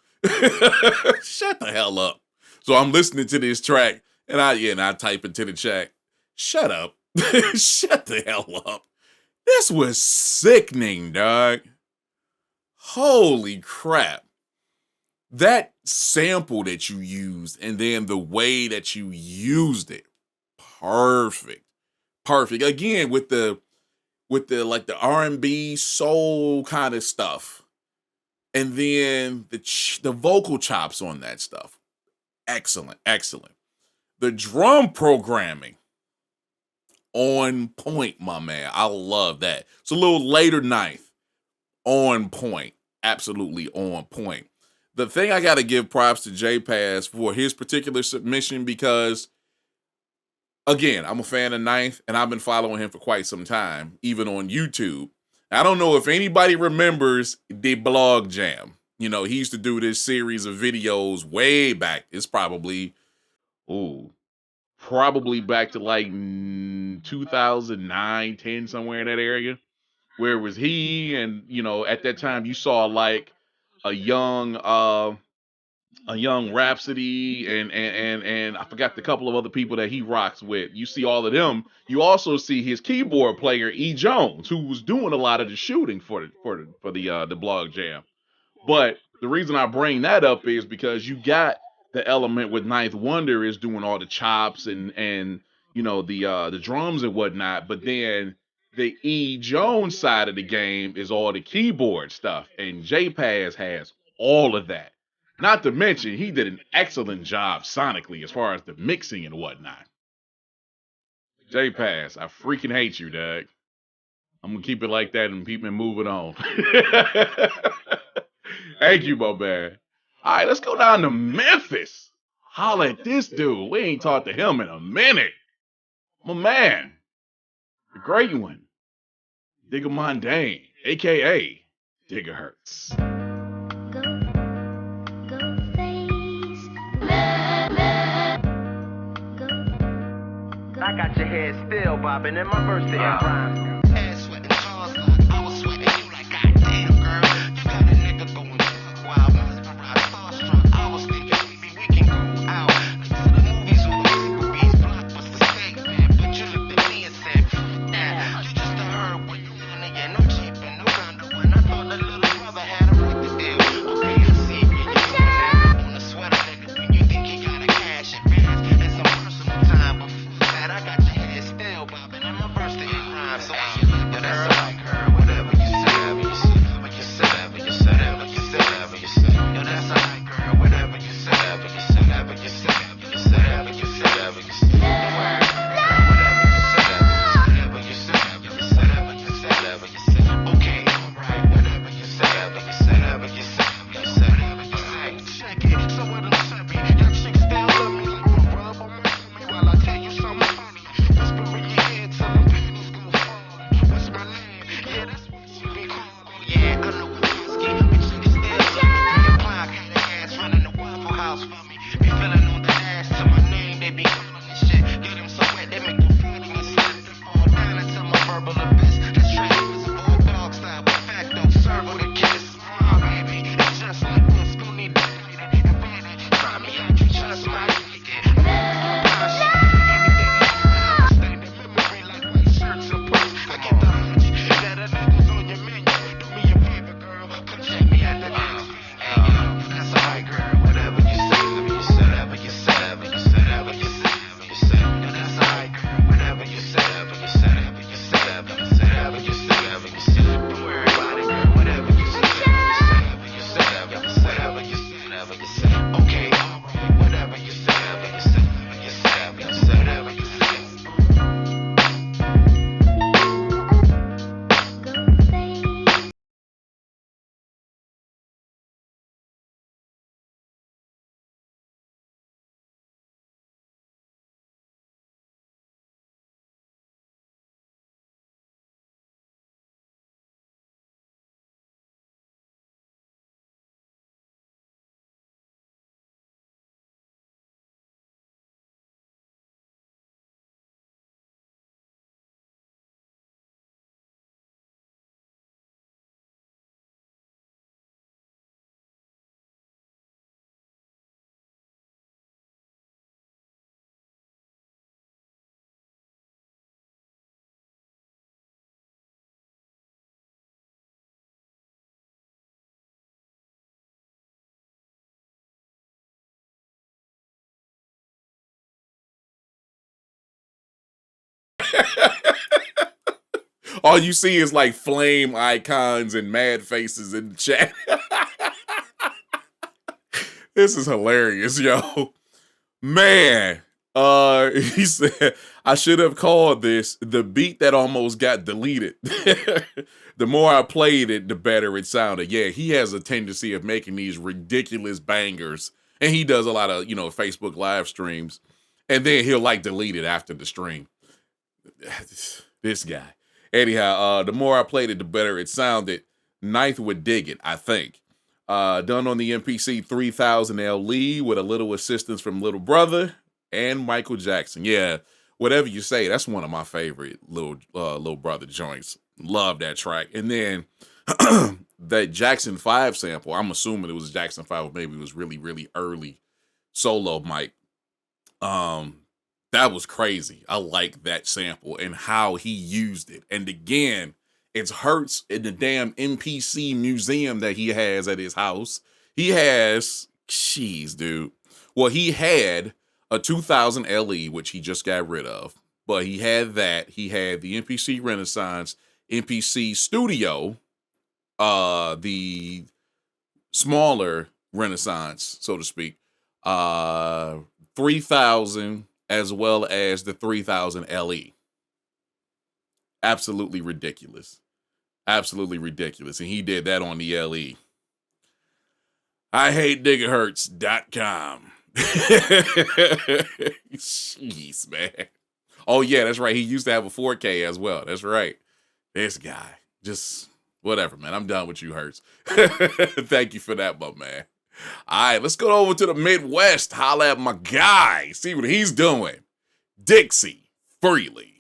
Shut the hell up. So I'm listening to this track, and I type into the chat, shut up. Shut the hell up. This was sickening, dog. Holy crap. That sample that you used, and then the way that you used it, perfect. Again, with the like the R&B soul kind of stuff. And then the vocal chops on that stuff. Excellent. The drum programming, on point, my man. I love that. It's a little later ninth. On point. Absolutely on point. The thing I got to give props to J-Pass for his particular submission, because, again, I'm a fan of Ninth, and I've been following him for quite some time, even on YouTube. I don't know if anybody remembers the Blog Jam. He used to do this series of videos way back. It's probably, probably back to like 2009, 10, somewhere in that area, where it was he, and at that time you saw like a young Rhapsody and I forgot the couple of other people that he rocks with. You see all of them. You also see his keyboard player E Jones, who was doing a lot of the shooting for the blog jam. But the reason I bring that up is because you got the element with Ninth Wonder is doing all the chops and the drums and whatnot, but then the E Jones side of the game is all the keyboard stuff, and J Paz has all of that. Not to mention, he did an excellent job sonically as far as the mixing and whatnot. J Pass, I freaking hate you, Doug. I'm gonna keep it like that and keep it moving on. Thank you, my man. All right, let's go down to Memphis. Holla at this dude. We ain't talked to him in a minute. My man, the great one, Digga Mondane, aka Digga Hurts. I got your head still bobbing in my birthday rhymes. Ass sweating, jaws locked. I was sweating you like goddamn, girl. You got a nigga going wild, mesmerized, starstruck. I was thinking maybe we can go out to the movies or the movies, blockbuster steak, man. But you looked at me and said, nah, you just a herb when you in it, no cheap and no condo. And I thought the little brother had a with the deal. Okay, I see where you going now. On the sweater, nigga, when you think he got a cash advance and some personal time before. I got your head still bobbing in my birthday rhyme. So but that's alright, girl. Whatever you say, you say, you say, you say, you say. Yo, that's alright, girl. Whatever you say, you say, you say, you say, you say, you say. Don't worry, whatever you say, you say, you say, you say. Okay, alright. Whatever you say, you say, you say, you say. Check it. So what I'm saying, your chick still love me like my rub on my tummy while I tell you something. Whisper in your head till them panties go fall. What's my name? Yeah, that's what you be called. Oh yeah, I know Whiskey, but you can still love me. 3 o'clock, had the ass running the Waffle House for me. Be feeling on the ass to my name, they be calling this shit. Get them so wet, they make them floating and slip. Fall down into my verbal abyss. That's straight as a bulldog style, with fact don't serve with a kiss. Baby, it's just like this, gon' need to fight it and fight it. Try me out, you just might like it. I get the hunch that a nigga's on your menu. Do me a favor, girl. Come check me at the next. Hey, yo, that's alright, girl. Whatever you say, you say, whatever you say, you say, whatever you say, you say. Yo, that's alright, girl. Whatever you say, you say, you say, you say, whatever you say, you say. Don't worry about it, girl. Whatever you say, you say, you say, whatever you say, you say. Okay, alright. Whatever you say, you say, you say, you say, whatever you say. All you see is like flame icons and mad faces in the chat. This is hilarious, yo. Man, he said, I should have called this the beat that almost got deleted. The more I played it, the better it sounded. Yeah, he has a tendency of making these ridiculous bangers. And he does a lot of, Facebook live streams. And then he'll like delete it after the stream. This guy. Anyhow, the more I played it, the better it sounded. Ninth would dig it, I think. Done on the MPC 3000 LE with a little assistance from Little Brother. and Michael Jackson. Yeah, whatever you say, that's one of my favorite little brother joints. Love that track. And then that Jackson 5 sample, I'm assuming it was Jackson 5, or maybe it was really, really early solo mic. That was crazy. I like that sample and how he used it. And again, it's Hertz in the damn MPC museum that he has at his house. He has, jeez, dude. Well, he had a 2000 LE, which he just got rid of. But he had that. He had the MPC Renaissance, MPC Studio, the smaller Renaissance, so to speak, 3000, as well as the 3000 LE. Absolutely ridiculous. Absolutely ridiculous. And he did that on the LE. I hate gigahertz.com. Jeez, man. Oh, yeah, that's right. He used to have a 4K as well. That's right. This guy. Just whatever, man. I'm done with you, Hertz. Thank you for that, my man. All right, let's go over to the Midwest. Holla at my guy. See what he's doing. Dixie Freely.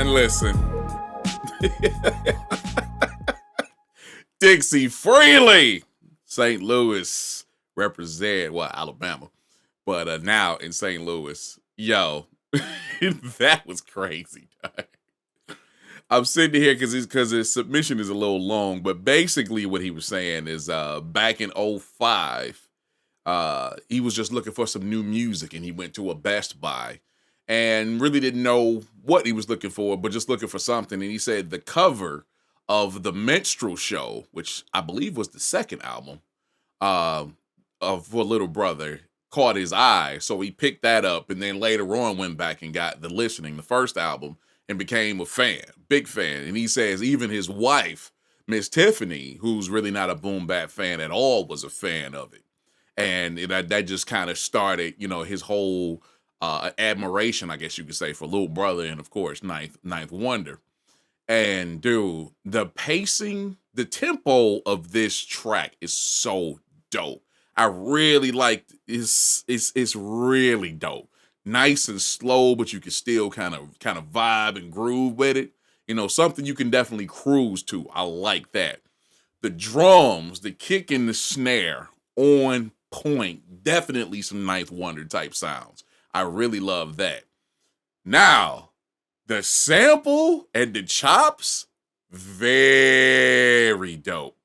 Listen. Dixie Freely. St. Louis represent, well, Alabama. But now in St. Louis. Yo, that was crazy. I'm sitting here because his submission is a little long, but basically what he was saying is back in 05, he was just looking for some new music and he went to a Best Buy and really didn't know what he was looking for, but just looking for something. And he said the cover of the Minstrel Show, which I believe was the second album for Little Brother, caught his eye. So he picked that up and then later on went back and got The Listening, the first album, and became a fan, big fan. And he says even his wife, Miss Tiffany, who's really not a boom bap fan at all, was a fan of it. And that just kind of started, his whole admiration, I guess you could say, for Little Brother and, of course, Ninth Wonder. And, dude, the pacing, the tempo of this track is so dope. I really liked it's really dope. Nice and slow, but you can still kind of vibe and groove with it. Something you can definitely cruise to. I like that. The drums, the kick and the snare, on point. Definitely some Ninth Wonder type sounds. I really love that. Now, The sample and the chops, very dope.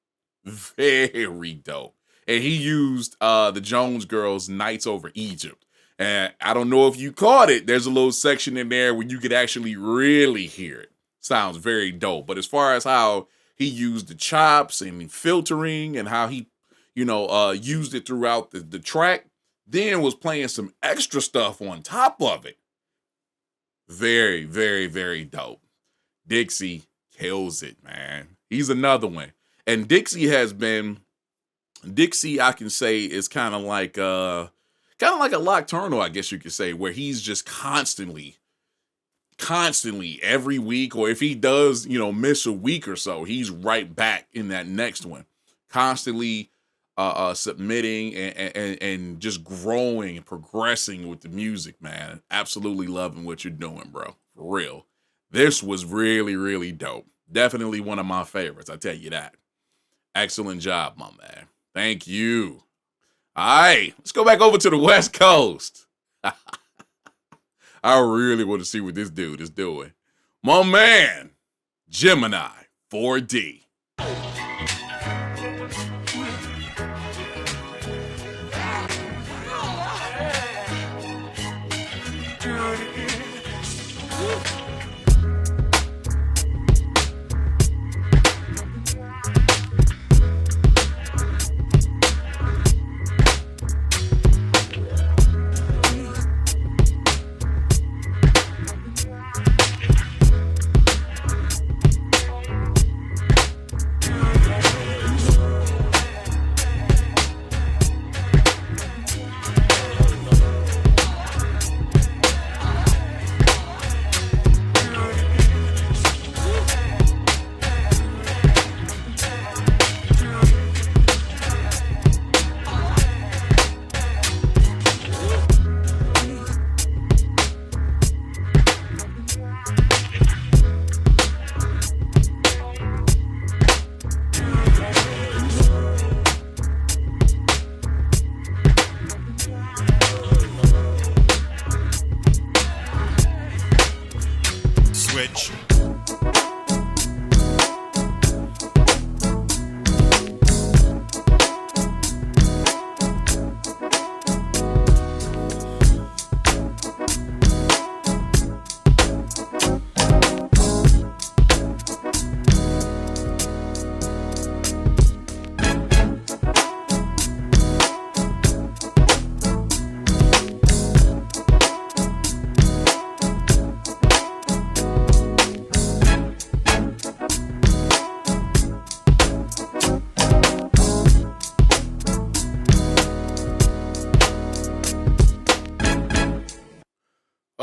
Very dope. And he used the Jones Girls' Nights Over Egypt. And I don't know if you caught it. There's a little section in there where you could actually really hear it. Sounds very dope. But as far as how he used the chops and filtering and how he, used it throughout the track, then was playing some extra stuff on top of it. Very, very, very dope. Dixie kills it, man. He's another one. And Dixie, I can say, is kind of like a Nocturnal, I guess you could say, where he's just constantly every week, or if he does, miss a week or so, he's right back in that next one, constantly submitting and just growing and progressing with the music, man. Absolutely loving what you're doing, bro. For real. This was really, really dope. Definitely one of my favorites, I tell you that. Excellent job, my man. Thank you. All right, let's go back over to the West Coast. I really want to see what this dude is doing. My man, Gemini 4D. Switch.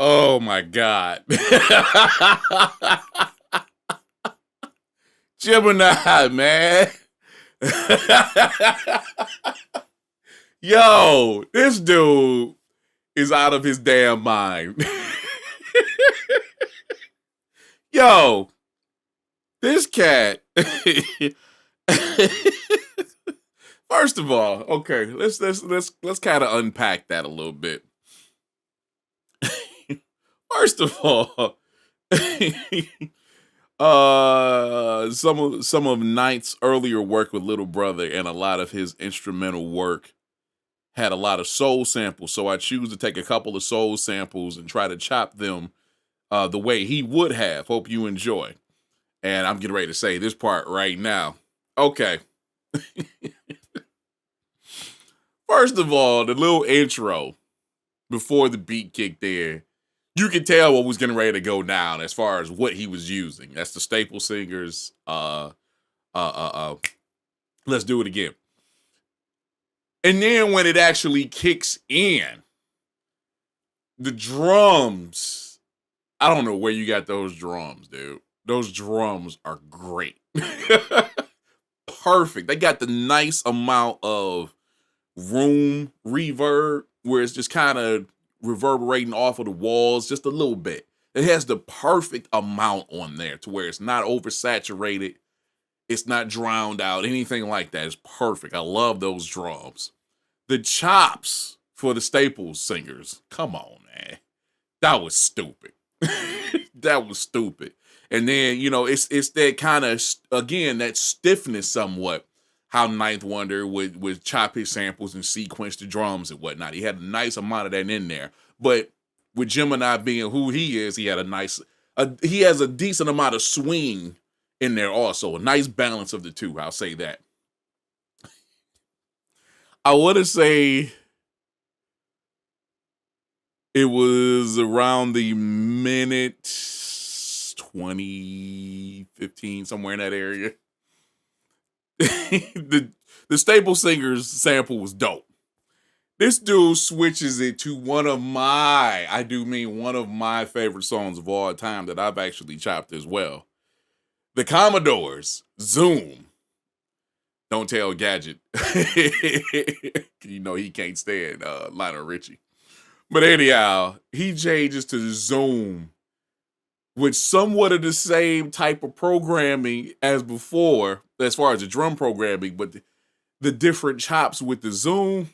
Oh my God. Gemini, man. Yo, this dude is out of his damn mind. Yo, this cat. First of all, okay, let's kind of unpack that a little bit. First of all, some of Knight's earlier work with Little Brother and a lot of his instrumental work had a lot of soul samples. So I choose to take a couple of soul samples and try to chop them the way he would have. Hope you enjoy. And I'm getting ready to say this part right now. Okay. First of all, the little intro before the beat kicked in, you can tell what was getting ready to go down as far as what he was using. That's the Staple Singers. Let's do it again. And then when it actually kicks in, the drums, I don't know where you got those drums, dude. Those drums are great. Perfect. They got the nice amount of room reverb where it's just kind of reverberating off of the walls just a little bit. It has the perfect amount on there to where it's not oversaturated. It's not drowned out, anything like that. It's perfect. I love those drums. The chops for the Staples Singers. Come on, man. That was stupid. That was stupid. And then, it's that kind of, again, that stiffness somewhat, how Ninth Wonder would chop his samples and sequence the drums and whatnot. He had a nice amount of that in there. But with Gemini being who he is, he has a decent amount of swing in there also. A nice balance of the two, I'll say that. I want to say it was around the minute 20, 15, somewhere in that area. the Staple Singers sample was dope. This dude switches it to one of my favorite songs of all time that I've actually chopped as well. The Commodores, Zoom. Don't Tell Gadget. He can't stand Lionel Richie. But anyhow, he changes to Zoom with somewhat of the same type of programming as before, as far as the drum programming, but the different chops with the Zoom,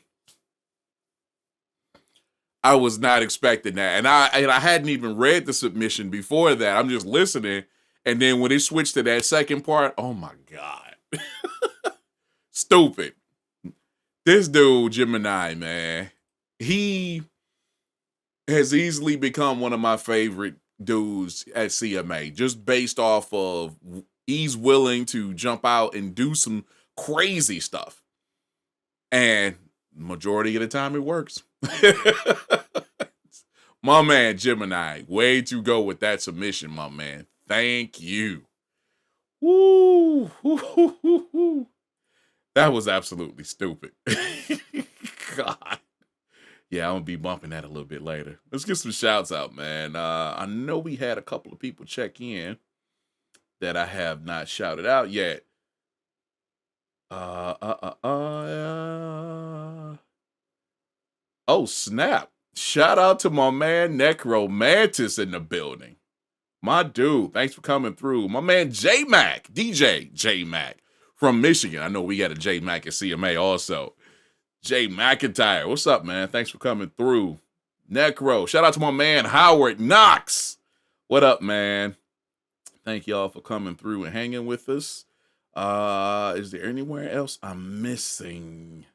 I was not expecting that. And I hadn't even read the submission before that. I'm just listening. And then when it switched to that second part, oh my God. Stupid. This dude, Gemini, man, he has easily become one of my favorite dudes at CMA, just based off of he's willing to jump out and do some crazy stuff. And majority of the time it works. My man, Gemini, way to go with that submission, my man. Thank you. Woo. That was absolutely stupid. God. Yeah, I'm going to be bumping that a little bit later. Let's get some shouts out, man. I know we had a couple of people check in that I have not shouted out yet. Oh, snap. Shout out to my man Necromantis in the building. My dude, thanks for coming through. My man J-Mac, DJ J-Mac from Michigan. I know we got a J-Mac at CMA also. Jay McIntyre, what's up, man? Thanks for coming through. Necro, shout out to my man Howard Knox. What up, man? Thank y'all for coming through and hanging with us. Is there anywhere else I'm missing?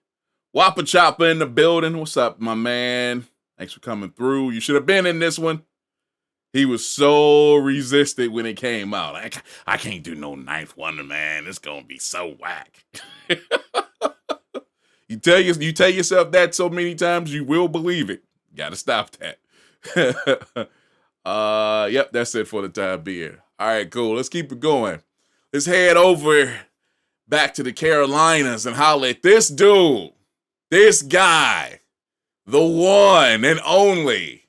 Wappa Choppa in the building. What's up, my man? Thanks for coming through. You should have been in this one. He was so resistant when it came out. I can't do no Ninth Wonder, man. It's going to be so whack. You tell yourself that so many times, you will believe it. Got to stop that. Yep, that's it for the time being. All right, cool. Let's keep it going. Let's head over back to the Carolinas and holler at this dude, this guy, the one and only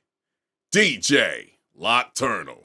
DJ Nocturnal.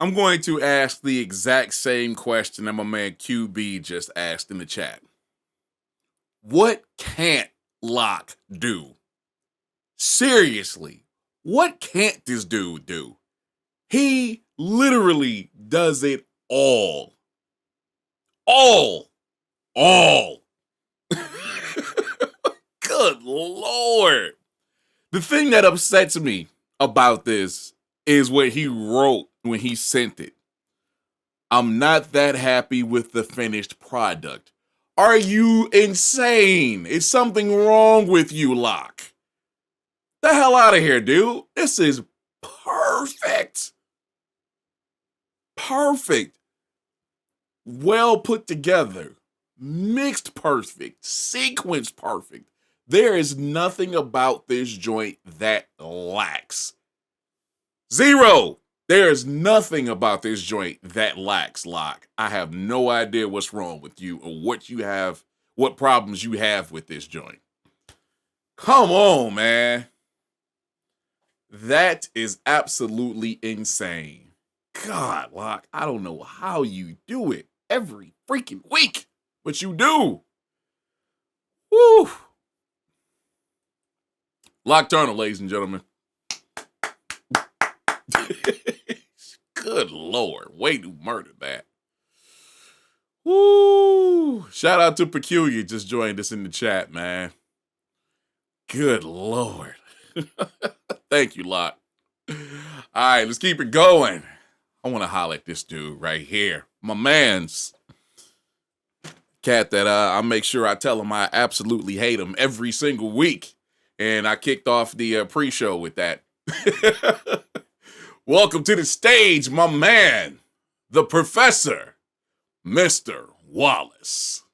I'm going to ask the exact same question that my man QB just asked in the chat. What can't Locke do? Seriously, what can't this dude do? He literally does it all. All. Good Lord. The thing that upsets me about this is what he wrote when he sent it. I'm not that happy with the finished product. Are you insane? Is something wrong with you, Locke? The hell out of here, dude. This is perfect. Perfect. Well put together. Mixed perfect. Sequenced perfect. There is nothing about this joint that lacks. Zero. There is nothing about this joint that lacks, Locke. I have no idea what's wrong with you or what problems you have with this joint. Come on, man. That is absolutely insane. God, Locke, I don't know how you do it every freaking week, but you do. Woo. Locke Turner, ladies and gentlemen. Good Lord, way to murder that. Woo! Shout out to Peculiar, just joined us in the chat, man. Good Lord. Thank you, Locke. All right, let's keep it going. I want to holler at this dude right here. My man's cat that I make sure I tell him I absolutely hate him every single week. And I kicked off the pre-show with that. Welcome to the stage, my man, the professor, Mr. Wallace.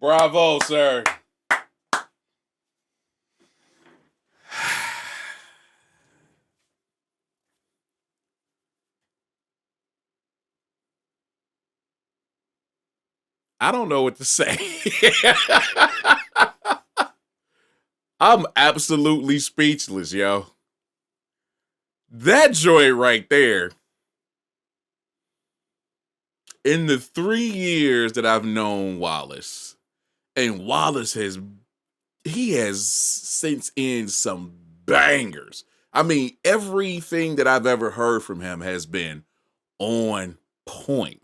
Bravo, sir. I don't know what to say. I'm absolutely speechless, yo. That joint right there. In the 3 years that I've known Wallace, and Wallace has since in some bangers. I mean, everything that I've ever heard from him has been on point.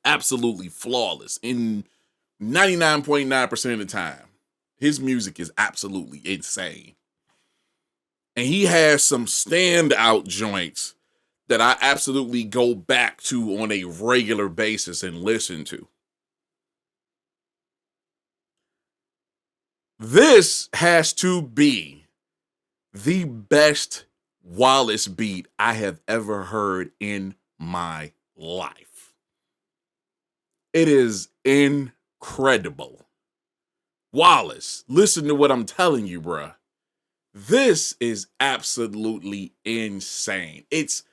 Absolutely flawless in 99.9% of the time. His music is absolutely insane. And he has some standout joints that I absolutely go back to on a regular basis and listen to. This has to be the best Wallace beat I have ever heard in my life. It is incredible. Wallace, listen to what I'm telling you, bruh. This is absolutely insane. It's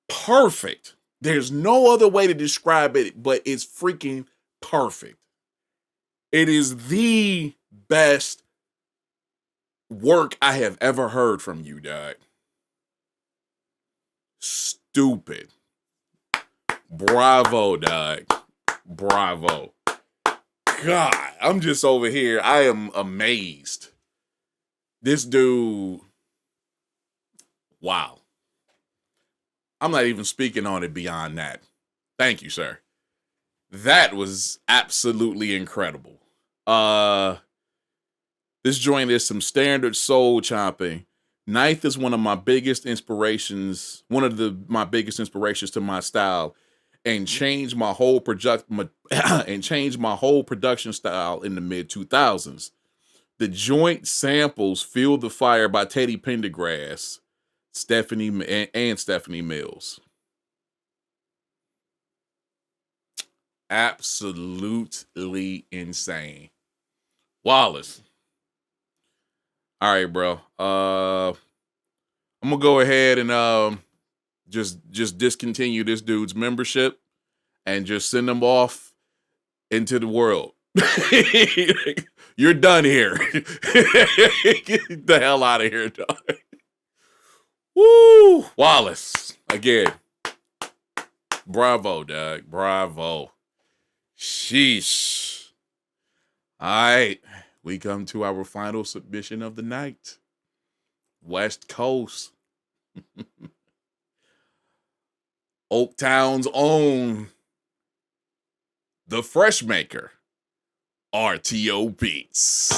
perfect. There's no other way to describe it, but it's freaking perfect. It is the best work I have ever heard from you, dog. Stupid. Bravo, dog. Bravo. God, I'm just over here. I am amazed. This dude, wow. I'm not even speaking on it beyond that. Thank you, sir. That was absolutely incredible. This joint is some standard soul chopping. Ninth is one of my biggest inspirations, my biggest inspirations to my style, and changed my whole production style in the mid 2000s. The joint samples "Feel the Fire" by Teddy Pendergrass, Stephanie Mills. Absolutely insane. Wallace. All right, bro. I'm gonna go ahead and just discontinue this dude's membership and just send him off into the world. You're done here. Get the hell out of here, dog. Woo! Wallace. Again. Bravo, dog. Bravo. Sheesh. All right. We come to our final submission of the night. West Coast. Oaktown's own. The Fresh Maker. RTO Beats.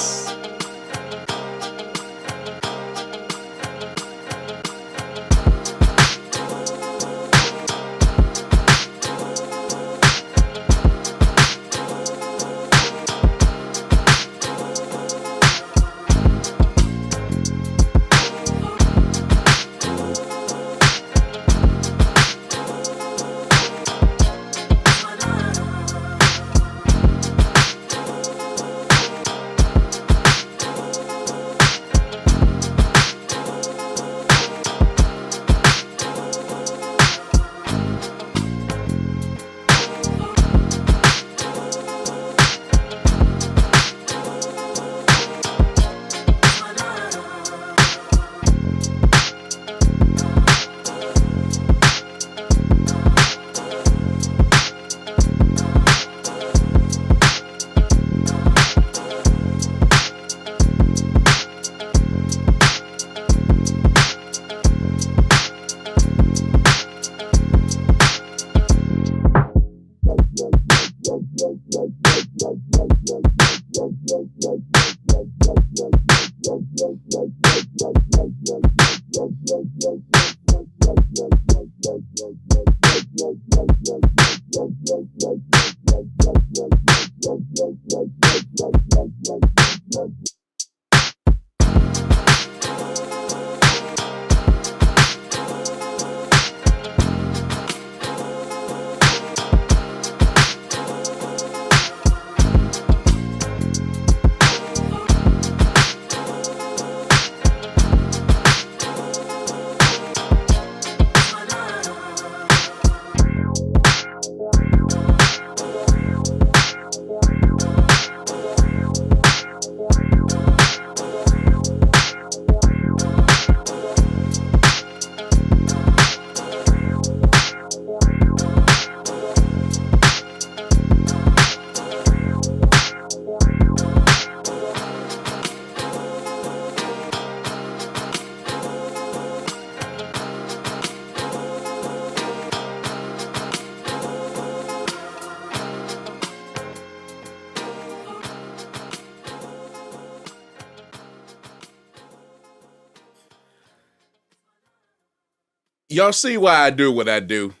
Y'all see why I do what I do?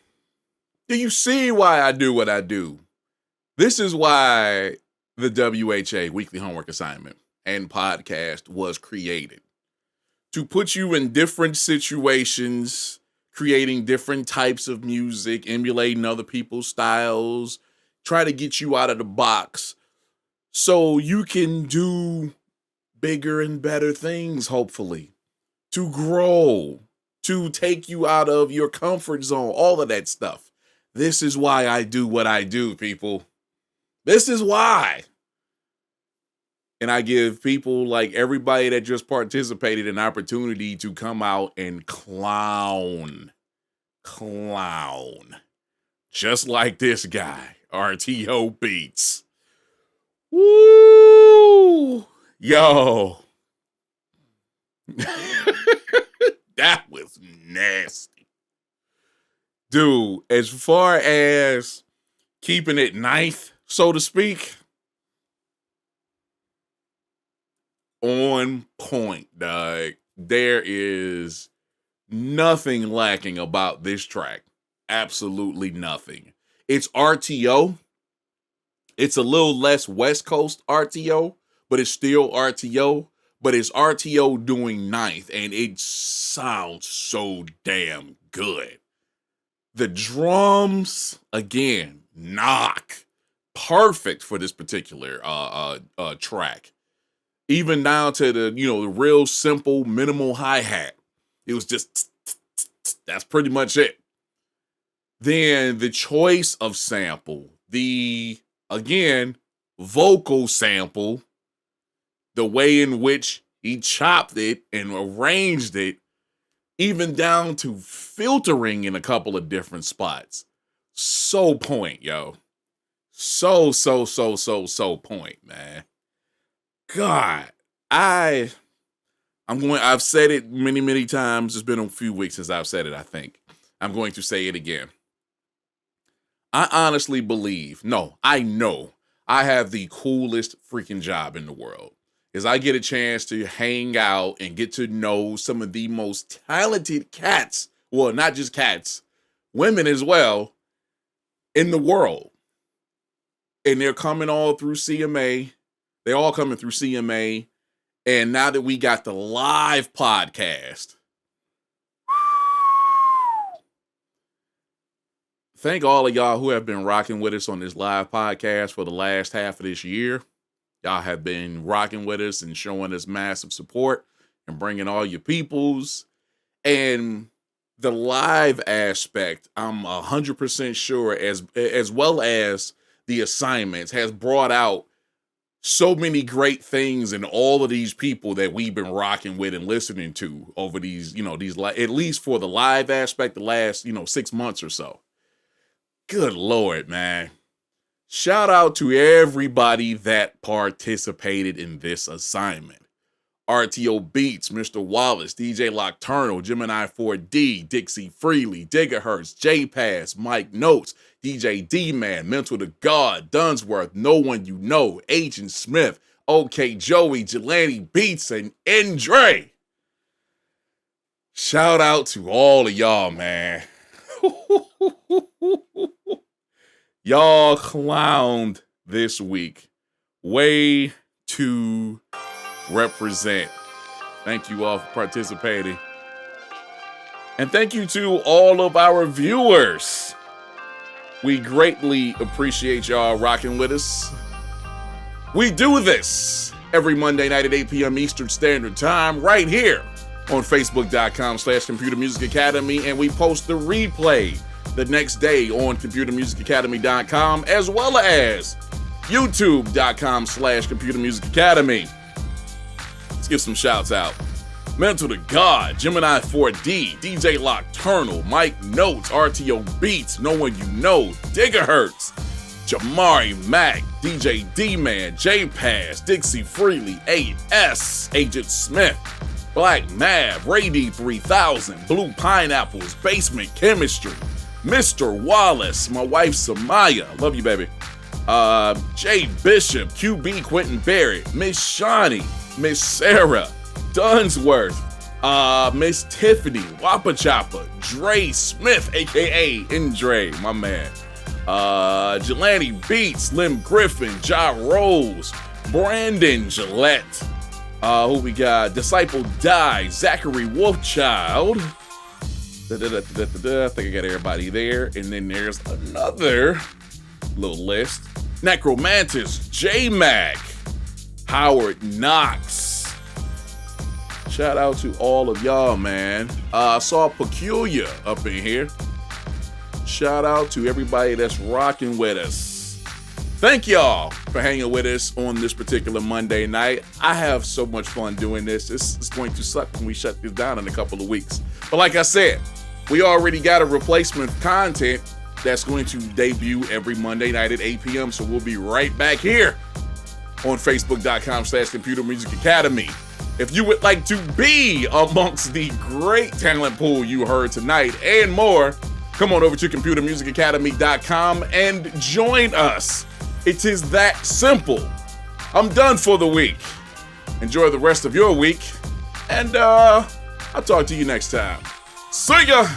Do you see why I do what I do? This is why the WHA, Weekly Homework Assignment, and podcast was created. To put you in different situations, creating different types of music, emulating other people's styles, try to get you out of the box so you can do bigger and better things, hopefully, to grow, to take you out of your comfort zone, all of that stuff. This is why I do what I do, people. This is why. And I give people like everybody that just participated an opportunity to come out and clown. Just like this guy, RTO Beats. Woo! Yo. That was nasty. Dude, as far as keeping it ninth, so to speak, on point, dog. There is nothing lacking about this track. Absolutely nothing. It's RTO. It's a little less West Coast RTO, but it's still RTO. But it's RTO doing ninth, and it sounds so damn good. The drums, again, knock. Perfect for this particular track. Even down to the real simple minimal hi-hat. It was just that's pretty much it. Then the choice of sample, the again vocal sample, the way in which he chopped it and arranged it, even down to filtering in a couple of different spots. So point, yo. So point, man. God, I've said it many times. It's been a few weeks since I've said it, I think. I'm going to say it again. I honestly believe, I know I have the coolest freaking job in the world. Is I get a chance to hang out and get to know some of the most talented cats, well, not just cats, women as well, in the world. And they're coming all through CMA. They're all coming through CMA. And now that we got the live podcast, thank all of y'all who have been rocking with us on this live podcast for the last half of this year. Y'all have been rocking with us and showing us massive support and bringing all your peoples. And the live aspect, I'm 100% sure, as well as the assignments, has brought out so many great things in all of these people that we've been rocking with and listening to over these, at least for the live aspect, the last, 6 months or so. Good Lord, man. Shout out to everybody that participated in this assignment. RTO Beats, Mr. Wallace, DJ Locturnal, Gemini 4D, Dixie Freely, Gigahertz, J-Pass, Mike Notes, DJ D-Man, Mental to God, Dunsworth, No One You Know, Agent Smith, OK Joey, Delaney Beats, and Andre. Shout out to all of y'all, man. Y'all clowned this week. Way to represent. Thank you all for participating. And thank you to all of our viewers. We greatly appreciate y'all rocking with us. We do this every Monday night at 8 p.m. Eastern Standard Time right here on Facebook.com/Computer Music Academy. And we post the replay the next day on ComputerMusicAcademy.com, as well as YouTube.com/Computer Music Academy. Let's give some shouts out. Mental to God, Gemini 4D, DJ Locturnal, Mike Notes, RTO Beats, No One You Know, Gigahertz, Jamari Mack, DJ D-Man, J-Pass, Dixie Freely, 8S, Agent Smith, Black Mav, Ray D3000, Blue Pineapples, Basement Chemistry, Mr. Wallace, my wife Samaya, love you, baby. Jay Bishop, QB Quentin Barrett, Miss Shawnee, Miss Sarah, Dunsworth, Miss Tiffany, Wappa Choppa, Dre Smith, aka Andre, my man. Delaney Beats, Slim Griffin, Ja Rose, Brandon Gillette. Who we got? Disciple Die, Zachary Wolfchild. I think I got everybody there. And then there's another little list. Necromantis, J-Mac, Howard Knox. Shout out to all of y'all, man. I saw Peculiar up in here. Shout out to everybody that's rocking with us. Thank y'all for hanging with us on this particular Monday night. I have so much fun doing this. This is going to suck when we shut this down in a couple of weeks. But like I said, we already got a replacement content that's going to debut every Monday night at 8 p.m. So we'll be right back here on Facebook.com/Computer Music Academy. If you would like to be amongst the great talent pool you heard tonight and more, come on over to ComputerMusicAcademy.com and join us. It is that simple. I'm done for the week. Enjoy the rest of your week, and I'll talk to you next time. See ya!